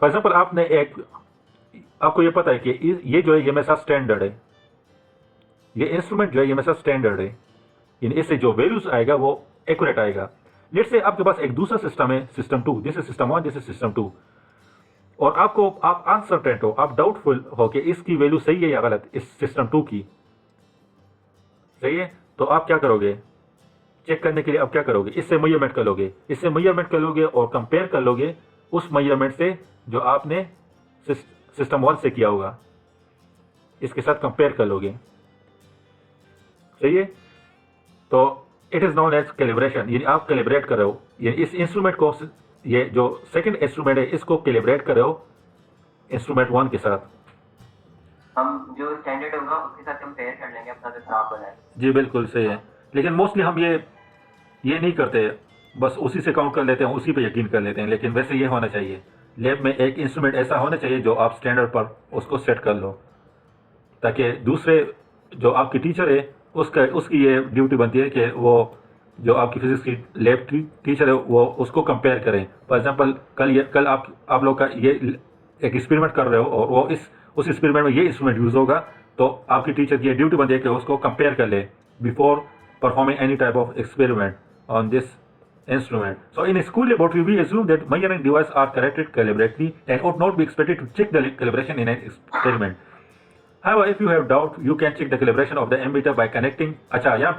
फॉर एग्जाम्पल आपने एक, आपको ये पता है कि ये जो है ये मेरे साथ स्टैंडर्ड है, ये इंस्ट्रूमेंट जो है ये मेरे साथ स्टैंडर्ड है, यानी इससे जो वैल्यूज आएगा वो एक्यूरेट आएगा। लेट्स से आपके पास एक दूसरा सिस्टम है, system 2, this is system 1, this is system 2, और आप अनसर्टेन हो, आप डाउटफुल हो कि इसकी वैल्यू सही है या गलत, इस सिस्टम 2 की। सही है, तो आप क्या करोगे? चेक करने के लिए आप क्या करोगे? इससे मेजरमेंट कर लोगे, इससे मेजरमेंट कर लोगे और कंपेयर कर लोगे उस मेजरमेंट से जो आपने सिस्टम 1 से किया होगा, इसके साथ कंपेयर कर लोगे। सही है, तो it is known as calibration, यानी आप कैलिब्रेट कर रहे हो, यानी इस इंस्ट्रूमेंट को, ये जो सेकंड इंस्ट्रूमेंट है इसको कैलिब्रेट कर रहे हो इंस्ट्रूमेंट 1 के साथ। हम जो स्टैंडर्ड होगा उसके साथ कंपेयर कर लेंगे अपना जो खराब हो रहा है। जी बिल्कुल सही है, लेकिन मोस्टली हम ये नहीं करते, बस उसी से काउंट कर लेते हैं, उसी पे यकीन कर लेते हैं। लेकिन वैसे ये होना चाहिए, लैब में एक इंस्ट्रूमेंट ऐसा होना चाहिए जो आप स्टैंडर्ड पर उसको सेट कर लो, ताकि दूसरे जो आपकी टीचर है उसकी ये ड्यूटी बनती है कि वो जो आपकी फिजिक्स की लैब टीचर है वो उसको कंपेयर करें। फॉर एग्जांपल कल आप लोग का ये एक एक्सपेरिमेंट कर रहे हो और वो उस एक्सपेरिमेंट में ये इंस्ट्रूमेंट यूज होगा, तो आपकी टीचर की ये ड्यूटी बनती है कि उसको कंपेयर कर ले before performing any type of experiment on this instrument. So in a school laboratory, we assume that measuring devices are corrected calibratedly and would not be expected to check the calibration in an experiment. However, if you have doubt, you can check the calibration of the ammeter by connecting. अच्छा, यहाँ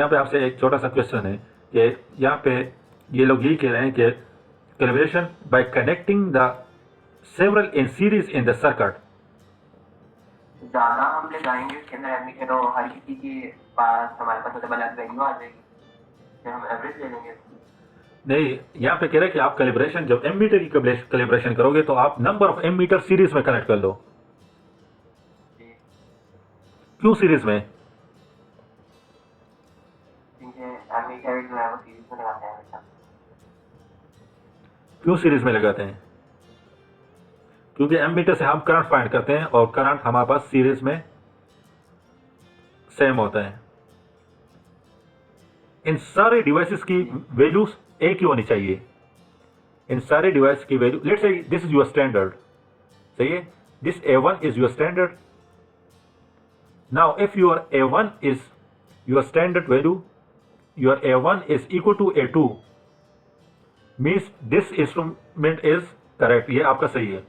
पे आपसे एक छोटा सा question है कि यहाँ पे ये लोग यही कह रहे हैं कि calibration by connecting the several in series in the circuit. ज्यादा हम लगाएंगे उसके अंदर एडमिशन, तो हर किसी के पास हमारे पास मतलब अलग वैल्यू आ जाएगी, फिर हम एवरेज ले लेंगे। नहीं, यहाँ पे कह रहे हैं कि आप कैलिब्रेशन, जब एमीटर की कैलिब्रेशन करोगे तो आप नंबर ऑफ एमीटर सीरीज में कनेक्ट कर लो। क्यों सीरीज में? क्योंकि एमीटर जो है वो सीरीज में लगाते हैं हमेशा। क्यों सीरीज में लगाते हैं? क्योंकि एमीटर से हम करंट फाइंड करते हैं और करंट हमारे पास सीरीज में सेम होता है। इन सारे डिवाइसेस की वैल्यूज एक ही होनी चाहिए, इन सारे डिवाइस की value, let's say this is your standard, सही है, this A1 is your standard. Now if your A1 is your standard value, your A1 is equal to A2, means this instrument is correct, ये आपका सही है।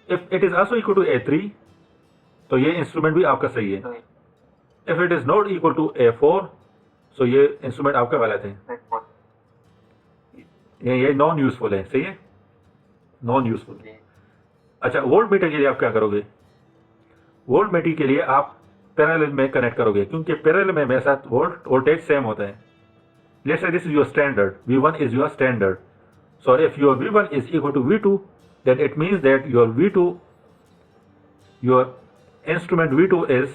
If it is also equal to A3, तो ये instrument भी आपका सही है। If it is not equal to A4, so ये इंस्ट्रूमेंट आपका गलत है, ये नॉन यूजफुल है। सही है, नॉन यूजफुल। अच्छा, वोल्ट मीटर के लिए आप क्या करोगे? वोल्ट मीटर के लिए आप पैरेलल में कनेक्ट करोगे, क्योंकि पैरेलल में मेरे साथ वोल्टेज सेम होता है। Let's say this is your standard, V1 is your standard, so if your V1 is equal to V2, then it means that your V2, your instrument V2 is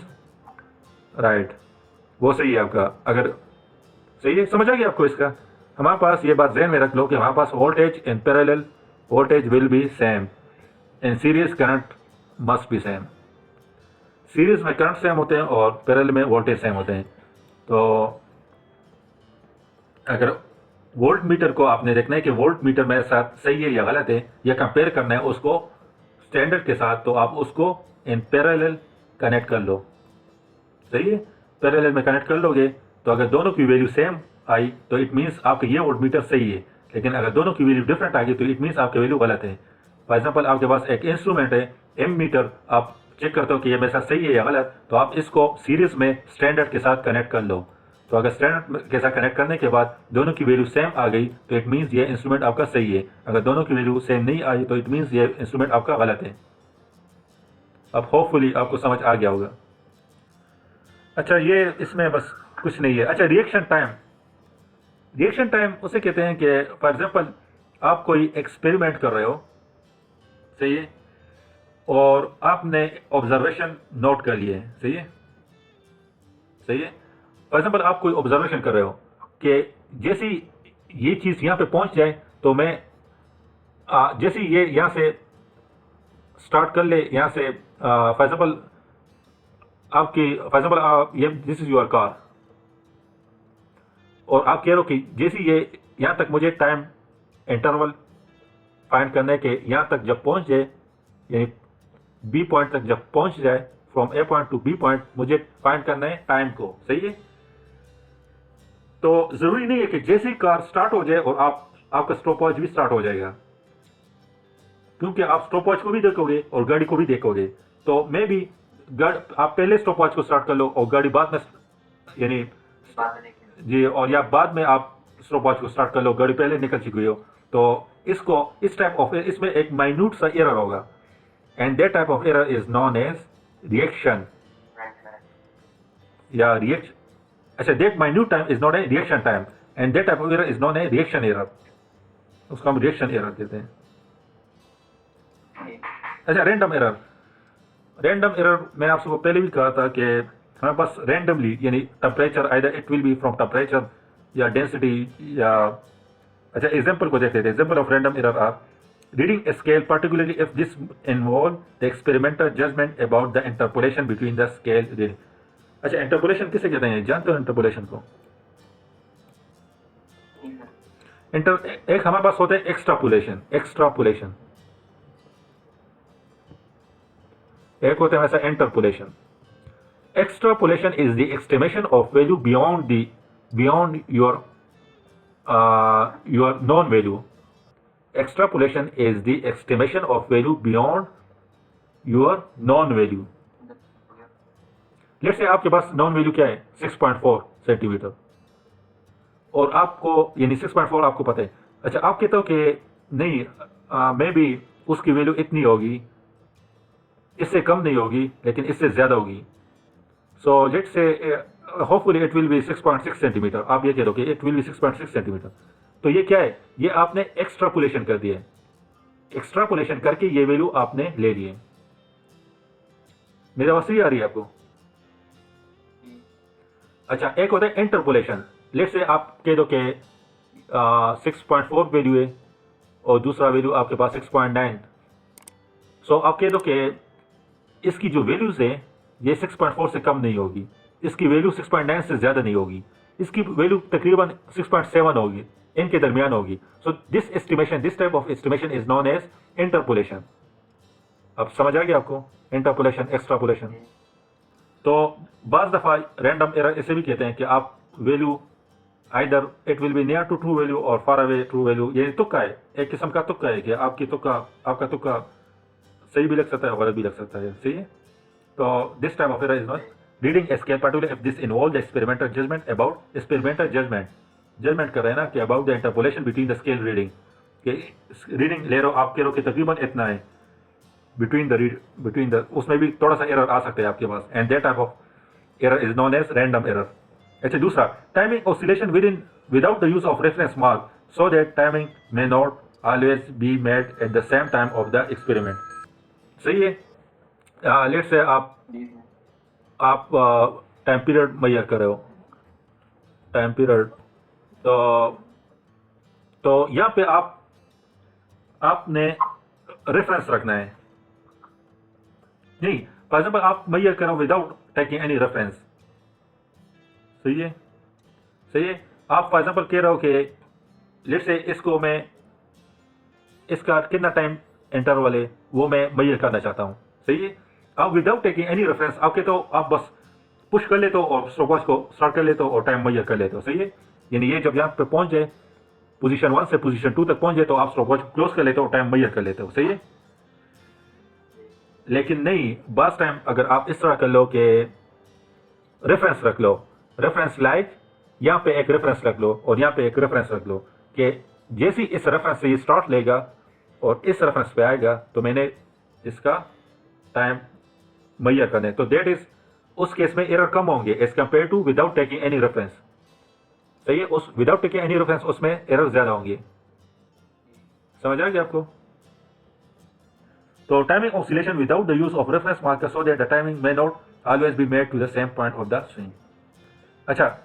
right, वो सही है आपका। अगर सही है, समझ आ गया आपको इसका? हमारे पास ये बात ध्यान में रख लो कि हमारे पास voltage in parallel voltage will be same, in series current must be same. Series में करंट सेम होते हैं और पैरेलल में वोल्टेज सेम होते हैं। तो अगर वोल्ट मीटर को आपने देखना है कि वोल्ट मीटर मेरे साथ सही है या गलत है, या कंपेयर करना है उसको स्टैंडर्ड के साथ, तो आप उसको इन पैरेलल कनेक्ट कर लो। सही है, पैरेलल में कनेक्ट कर लोगे तो अगर दोनों की वैल्यू सेम आई तो इट मीन्स आपका ये वोल्ट मीटर सही है, लेकिन अगर दोनों की वैल्यू डिफरेंट आ गई तो इट मीन्स आपकी वैल्यू गलत है। फॉर एग्जाम्पल आपके पास एक इंस्ट्रूमेंट है एम मीटर, आप चेक करते हो कि ये मेरे साथ सही है या गलत, तो आप इसको सीरीज में स्टैंडर्ड के साथ कनेक्ट कर लो। तो अगर स्टैंडर्ड के साथ कनेक्ट करने के बाद दोनों की वैल्यू सेम आ गई तो इट मीन्स ये इंस्ट्रूमेंट आपका सही है। अगर दोनों की वैल्यू सेम नहीं आई तो इट मीन्स ये इंस्ट्रूमेंट आपका गलत है। अब होपफुली आपको समझ आ गया होगा। अच्छा, ये इसमें बस कुछ नहीं है। अच्छा, रिएक्शन टाइम। रिएक्शन टाइम उसे कहते हैं कि फॉर एग्जांपल आप कोई एक्सपेरिमेंट कर रहे हो, सही है, और आपने ऑब्जर्वेशन नोट कर लिए, सही है, सही है। फॉर एग्जांपल आप कोई ऑब्जर्वेशन कर रहे हो कि जैसी ये चीज़ यहाँ पे पहुँच जाए तो मैं जैसी ये यहाँ से स्टार्ट कर ले, यहाँ से फॉर एग्जांपल आपकी फॉर एग्जांपल ये दिस इज योर कार, और आप कह रहे हो कि जैसे ये यहाँ तक मुझे टाइम इंटरवल फाइंड करने के यहाँ तक जब पहुँच जाए, यानी बी पॉइंट तक जब पहुँच जाए, from A point to B point मुझे फाइंड करना है टाइम को, सही है। तो ज़रूरी नहीं है कि जैसे ही कार स्टार्ट हो जाए और आपका स्टॉप वॉच भी स्टार्ट हो जाएगा, क्योंकि आप स्टॉप वॉच को भी देखोगे और गाड़ी को भी देखोगे। तो मे भी आप पहले स्टॉप वॉच को स्टार्ट कर लो और गाड़ी बाद में, यानी जी, और या बाद में आप स्टॉप वॉच को स्टार्ट कर लो, गाड़ी पहले निकल चुकी हो। तो इसको इस टाइप ऑफ, इसमें एक माइन्यूट सा एरर होगा, and that type of error is known as reaction या रिएक्शन। अच्छा, that minute time is not a reaction time, and that type of error is known a reaction error. उसको हम reaction error कहते हैं। अच्छा, random error. Random error मैंने आपसे पहले भी कहा था कि हमें बस रैंडमली, यानी temperature, either it will be from temperature या डेंसिटी या, अच्छा एग्जांपल को देख लेते हैं। Example of random error are reading a scale, particularly if this involve the experimental judgment about the interpolation between the scale reading। अच्छा, interpolation किसे कहते हैं, जानते हो इंटरपोलेशन को? एक हमारे पास होते हैं एक्स्ट्रापोलेशन। एक्स्ट्रापोलेशन एक होते हैं वैसा interpolation. Extrapolation is the estimation of value beyond your non value. Extrapolation is the estimation of value beyond your known value। Let's say आपके पास नॉन वैल्यू क्या है, 6.4 सेंटीमीटर, और आपको, यानी 6.4 आपको पता है। अच्छा, आप कहते हो कि नहीं, मे बी उसकी वैल्यू इतनी होगी, इससे कम नहीं होगी, लेकिन इससे ज़्यादा होगी। So let's say hopefully it will B 6.6 centimetre. आप ये कह दो कि इट विल बी 6.6 सेंटीमीटर। तो ये क्या है, ये आपने एक्स्ट्रापोलेशन कर दिया है। एक्स्ट्रापोलेशन करके ये वैल्यू आपने ले लिए। मेरी आवाज सही आ रही है आपको? अच्छा, एक होता है इंटरपोलेशन। लेट्स से आप कह दो कि 6.4 वैल्यू है और दूसरा वैल्यू आपके पास 6.9। सो आप कह दो कि इसकी जो वैल्यूज है ये 6.4 से कम नहीं होगी, इसकी वैल्यू 6.9 से ज़्यादा नहीं होगी, इसकी वैल्यू तकरीबन 6.7 होगी, इनके दरमियान होगी। So this estimation, this type of estimation is known as interpolation. अब समझ आ गया आपको, इंटरपोलेशन, एक्स्ट्रापोलेशन। तो बाज़ दफ़ा रैंडम एरर इसे भी कहते हैं कि आप value either it will be near to true value और फार अवे ट्रू वैल्यू, ये तुक्का है, एक किस्म का तुक्का है कि आपका तुक्का सही भी लग सकता है, गलत भी लग सकता है, सही है। तो this type of error is not reading a scale, particularly if this involves the experimental judgment about experimental judgment कर रहे हैं ना कि about the interpolation between the scale reading, कि रीडिंग ले रहे हो आप, कह रहे हो कि तकरीबन इतना है, between the उसमें भी थोड़ा सा एरर आ सकता है आपके पास, and that type of error is known as random error। अच्छा, दूसरा timing oscillation without the use of reference mark so that timing may not always be made at the same time of the experiment। सही है। Let's से आप time period major कर रहे हो, time period, तो यहाँ पे आपने रेफरेंस रखना है। नहीं, फॉर एग्जाम्पल आप मेजर करो विदाउट टेकिंग एनी रेफरेंस, सही है, सही है। आप फॉर एग्जाम्पल कह रहे हो कि लेट्स से इसको मैं, इसका कितना टाइम इंटरवल है वो मैं मेजर करना चाहता हूँ, सही है। आप विदाउट टेकिंग एनी रेफरेंस आप कहते हो, आप बस पुश कर लेते हो और स्टॉपवॉच को स्टार्ट कर लेते हो और टाइम मेजर कर लेते हो, सही है। यानी ये जब यहाँ पे पहुंच जाए, पोजीशन 1 से पोजीशन 2 तक पहुंच जाए, तो आप स्टॉपवॉच क्लोज कर लेते हो और टाइम मेजर कर लेते हो, सही है। लेकिन नहीं, बास टाइम अगर आप इस तरह कर लो कि रेफरेंस रख लो, रेफरेंस लाइक यहाँ पे एक रेफरेंस रख लो और यहाँ पे एक रेफरेंस रख लो कि जैसे ही इस रेफरेंस से ये स्टार्ट लेगा और इस रेफरेंस पे आएगा तो मैंने इसका टाइम मैयर कर दें, तो दैट इज उस केस में एरर कम होंगे as compare to without taking any reference. सही है, उस विदाउट टेकिंग एनी रेफरेंस उसमें एरर ज्यादा होंगे। समझ आ गया आपको? तो timing oscillation without the use of reference marker so that the timing may not always be made to the same point of the swing. अच्छा,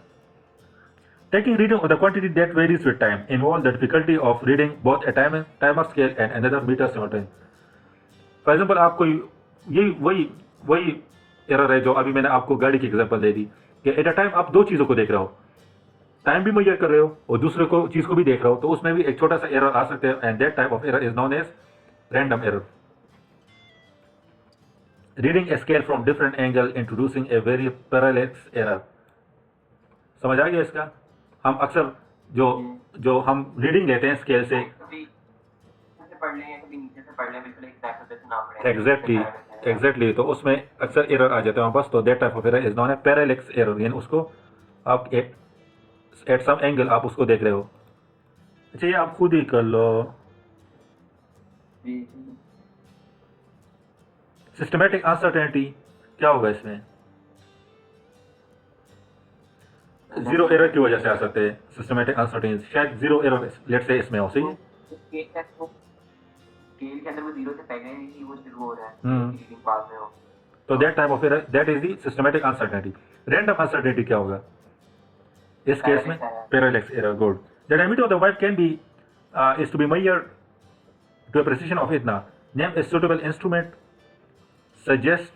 taking reading of the quantity that varies with time involve the difficulty of reading both a timer scale and another meter simultaneously। For example आपको यही वही error है जो अभी मैंने आपको गाड़ी की एग्जांपल दे दी कि एट अ टाइम आप दो चीज़ों को देख रहे हो, टाइम भी मेजर कर रहे हो और दूसरे को चीज़ को भी देख रहे हो, तो उसमें भी एक छोटा सा एरर आ सकता है and that type of error is known as random error. Reading a scale from different angle introducing a very parallax error. समझ आ गया इसका? हम अक्सर जो हम रीडिंग लेते हैं स्केल से, कभी ऊपर से पढ़ लें या कभी नीचे से पढ़ लें, बिल्कुल एक टाइप से ना पढ़ें। एग्जैक्टली, तो उसमें अक्सर एरर आ जाते हैं बस। तो that type of error is known a parallax error, यानी उसको आप एट सम एंगल आप उसको देख रहे हो। अच्छा, ये आप खुद ही कर लो। सिस्टमैटिक अनसर्टेनिटी क्या होगा इसमें? जीरो एरर की वजह से आ सकते हैं सिस्टमैटिक अनसर्टेनिटी, शायद जीरो एरर लेट से इसमें हो। सही है, स्केल के अंदर वो जीरो से पहले ही वो शुरू हो रहा है, रीडिंग पास में हो, तो that type of error that is the systematic uncertainty. Random uncertainty क्या होगा इस केस में? Parallax error. Good. The diameter of the wire can be is to be measured to a precision of इतना। Name a suitable instrument suggest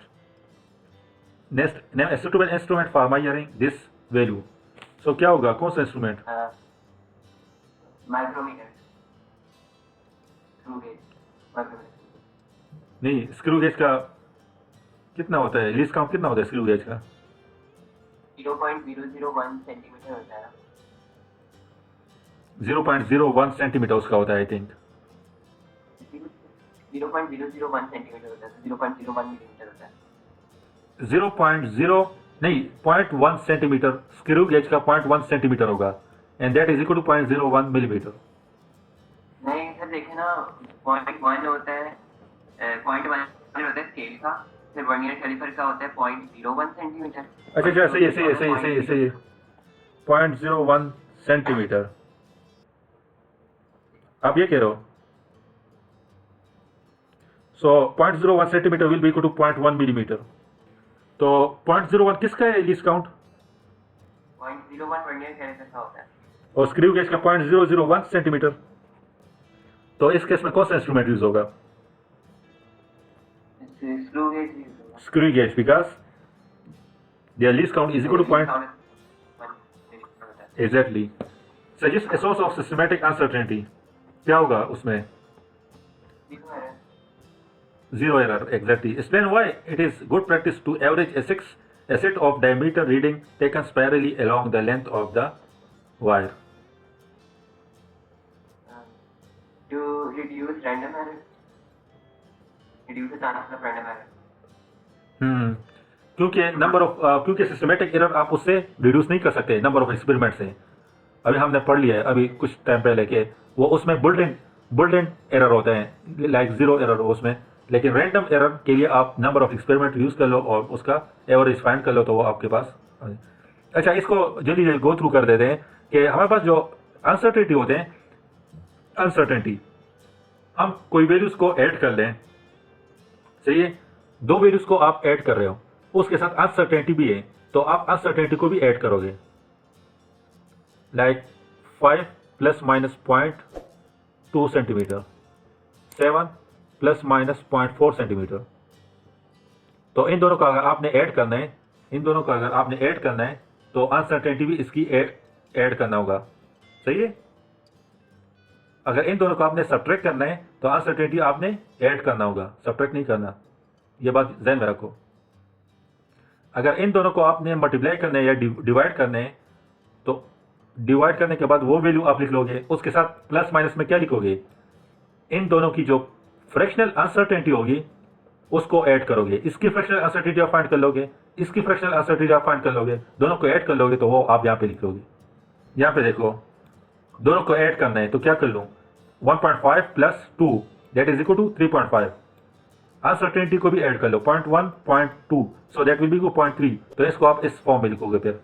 name a suitable instrument for measuring this value. So क्या होगा, कौन सा instrument? Micrometer, screw gauge, micrometer नहीं, screw gauge का कितना होता है, लीस्ट काउंट कितना होता है स्क्रू गेज का? 0.001 सेंटीमीटर होता है। 0.01 सेंटीमीटर उसका होता है आई थिंक। 0.001 सेंटीमीटर होता है, 0.01 मिलीमीटर होता है। 0.0 नहीं, 0.1 सेंटीमीटर स्क्रू गेज का 0.1 सेंटीमीटर होगा and that is equal to 0.01 millimetre. नहीं सर, देखे ना, 0.1 होता है, 0.1 होता है स्केल का, फिर वर्नियर कैलिपर का होता है 0.01 सेंटीमीटर। अच्छा, सही है 0.01 सेंटीमीटर आप ये कह रहे हो। So 0.01 centimetre will be equal to 0.1 millimetre. तो 0.01 किसका है लीस्ट काउंट? 0.01 वर्नियर कैलिपर का होता है और स्क्रू गेज का 0.001 सेंटीमीटर। तो इस केस में कौन सा इंस्ट्रूमेंट यूज होगा? Screw gauge, because their least count is equal to point. Exactly. Suggest a source of systematic uncertainty क्या होगा उसमें? Zero error, exactly. Explain why it is good practice to average a set of diameter reading taken spirally along the length of the wire. To reduce random error, reduce the chances of random error. क्योंकि systematic error आप उससे reduce नहीं कर सकते number of experiment से। अभी हमने पढ़ लिया है अभी कुछ टाइम पहले के वो उसमें बुल्ट इन एरर होते हैं, लाइक जीरो एरर हो उसमें। लेकिन रैंडम एरर के लिए आप नंबर ऑफ एक्सपेरिमेंट यूज कर लो और उसका एवरेज फाइंड कर लो तो वो आपके पास। अच्छा, इसको जल्दी जल्दी गो थ्रू कर देते हैं कि हमारे पास जो अनसर्टेनिटी होते हैं, अनसर्टेनिटी हम कोई वैल्यूज को ऐड कर लें, सही है, दो वैल्यूज को आप ऐड कर रहे हो, उसके साथ अनसर्टेनिटी भी है, तो आप अनसर्टेनिटी को भी ऐड करोगे, like 5 plus minus 0.2 centimetre, 7 plus minus 0.4 centimetre. तो इन दोनों का अगर आपने ऐड करना है, तो अनसर्टेनिटी भी इसकी ऐड करना होगा, सही है। अगर इन दोनों को आपने सब्ट्रैक्ट करना है तो अनसर्टेनिटी आपने ऐड करना होगा, सब्ट्रैक्ट नहीं करना, ये बात ध्यान में रखो। अगर इन दोनों को आपने मल्टीप्लाई करना है या डिवाइड करना है, तो डिवाइड करने के बाद वो वैल्यू आप लिख लोगे, उसके साथ प्लस माइनस में क्या लिखोगे, इन दोनों की जो फ्रैक्शनल अनसर्टेनिटी होगी उसको ऐड करोगे, इसकी फ्रैक्शनल अनसर्टेनिटी आप फाइंड कर लोगे, इसकी फ्रैक्शनल अनसर्टेनिटी आप फाइंड कर लोगे, दोनों को ऐड कर लोगे तो वो आप यहाँ पे लिख लोगे। यहाँ पे देखो दोनों को ऐड करना है तो क्या कर लूँ, 1.5 plus 2 that is equal to 3.5। Uncertainty को भी ऐड कर लो 0.1 0.2 सो दैट विल बी 0.3। तो इसको आप इस फॉर्म में लिखोगे फिर।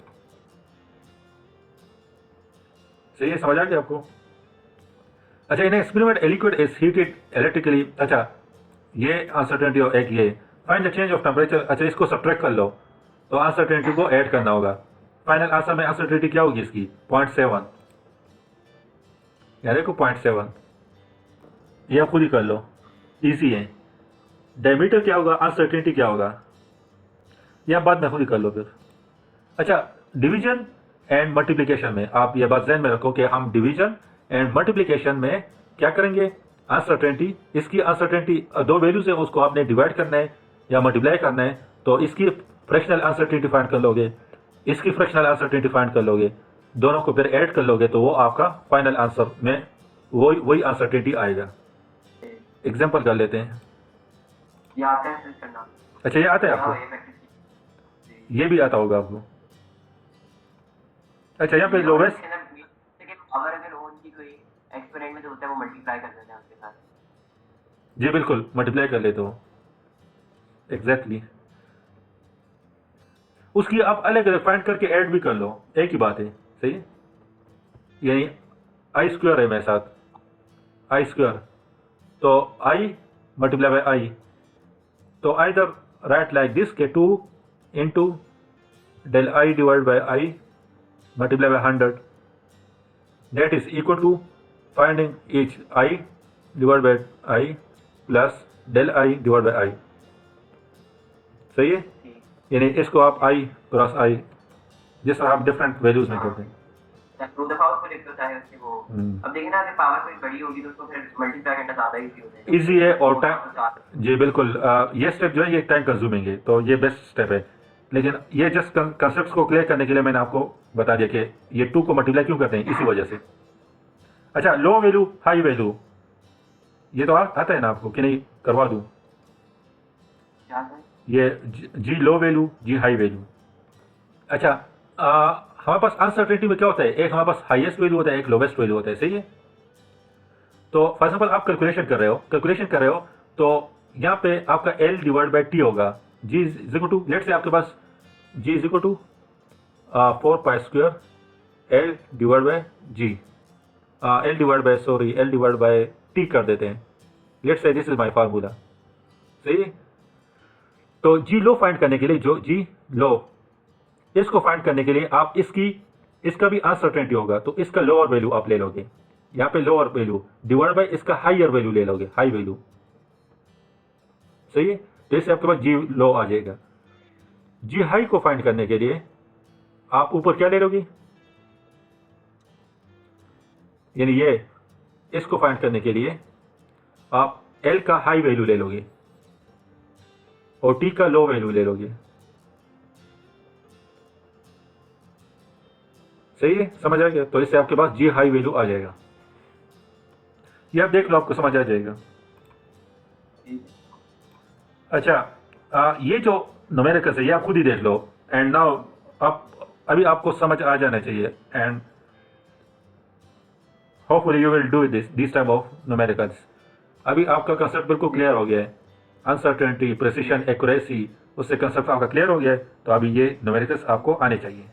सही है, समझ आ गया आपको? अच्छा, in experiment a liquid is heated electrically. अच्छा, ये अनसर्टेनिटी और एक ये find the change of temperature. अच्छा, इसको सब्ट्रैक्ट कर लो तो अनसर्टेनिटी को ऐड करना होगा। फाइनल आंसर में अनसर्टेनिटी क्या होगी इसकी, 0.7। यार देखो 0.7, ये आप खुद ही कर लो, इजी है। डायमीटर क्या होगा, अनसर्टेनिटी क्या होगा, यह बाद में खुद ही कर लो फिर। अच्छा, डिवीजन एंड मल्टीप्लिकेशन में आप ये बात ध्यान में रखो कि हम डिवीजन एंड मल्टीप्लिकेशन में क्या करेंगे, अनसर्टेनिटी, इसकी अनसर्टेनिटी दो वैल्यूज है उसको आपने डिवाइड करना है या मल्टीप्लाई करना है, तो इसकी फ्रैक्शनल अनसर्टेनिटी फाइंड कर लोगे, इसकी फ्रैक्शनल अनसर्टेनिटी फाइंड कर लोगे, दोनों को फिर ऐड कर लोगे तो वो आपका फाइनल आंसर में वही अनसर्टेनिटी आएगा। एग्जाम्पल कर लेते हैं। ये आता है फिर करना। अच्छा, ये आता है हाँ, आपको, ये भी आता होगा आपको। अच्छा, यहाँ पे लोवेस्ट, पावर अगर हो उनकी कोई एक्सपेरिमेंट में जो होता है वो मल्टीप्लाई कर देते हैं उसके साथ। जी बिल्कुल, मल्टीप्लाई कर लेते हो, एग्जैक्टली। उसकी आप अलग अलग फाइंड करके ऐड भी कर लो, एक ही बात है। सही है, यानी आई स्क्वायर है मेरे साथ, आई स्क्वायर, तो आई मल्टीप्लाई बाय आई, तो आइदर राइट लाइक दिस के 2 इंटू डेल I divide by I multiply by 100 that is equal to finding each I divided by I plus del I divided by I। सही है, यानी इसको आप I क्रॉस I जिस तरह आप डिफरेंट वैल्यूज में करते हैं। टू द पावर को लिखते होता है उसकी वो। अब देखिए ना, अगर पावर कोई बड़ी होगी तो उसको फिर मल्टीप्लाई करना ज्यादा इजी होता है। इजी है और टाइम, जी बिल्कुल, ये स्टेप जो है ये टाइम कंज्यूमिंग है, तो ये बेस्ट स्टेप है। लेकिन ये जस्ट कंसेप्ट को क्लियर करने के लिए मैंने आपको बता दिया कि ये 2 को मल्टीप्लाई क्यों करते हैं, इसी वजह से। अच्छा, लो वैल्यू हाई वैल्यू, ये तो आता है ना आपको कि नहीं, करवा दूं? ये जी लो वैल्यू, जी हाई वैल्यू। अच्छा, हमारे पास अनसर्टेनिटी में क्या होता है, एक हमारे पास हाईएस्ट वैल्यू होता है, एक लोवेस्ट वैल्यू होता है। सही है, तो फॉर एग्जाम्पल आप कैलकुलेशन कर रहे हो तो यहाँ पे आपका एल डिवाइड बाई टी होगा, g is equal to, let say आपके पास g is equal to 4 pi square L divide by g, L divide by T कर देते हैं। Let's say this is my formula. सही है, तो जी लो फाइंड करने के लिए, जो जी लो इसको फाइंड करने के लिए आप इसका भी अनसर्टेनिटी होगा, तो इसका लोअर वैल्यू आप ले लोगे, यहाँ पे लोअर वैल्यू डिवाइड बाई इसका हायर वैल्यू ले लोगे, हाई वैल्यू। सही है, तो इससे आपके पास जी लो आ जाएगा। जी हाई को फाइंड करने के लिए आप ऊपर क्या ले लोगे, यानी ये इसको फाइंड करने के लिए आप एल का हाई वैल्यू ले लोगे और टी का लो वैल्यू ले लोगे। सही है, समझ आ गया? तो इससे आपके पास जी हाई वैल्यू आ जाएगा। ये आप देख लो, आपको समझ आ जाएगा। अच्छा, ये जो न्यूमेरिकल्स है ये आप खुद ही देख लो, एंड नाउ अभी आपको समझ आ जाना चाहिए, and hopefully you will do this type of numericals. अभी आपका कंसेप्ट बिल्कुल क्लियर हो गया है, अनसर्टेनिटी, प्रिसिशन, एक्यूरेसी, उससे कंसेप्ट आपका क्लियर हो गया है, तो अभी ये न्यूमेरिकल्स आपको आने चाहिए।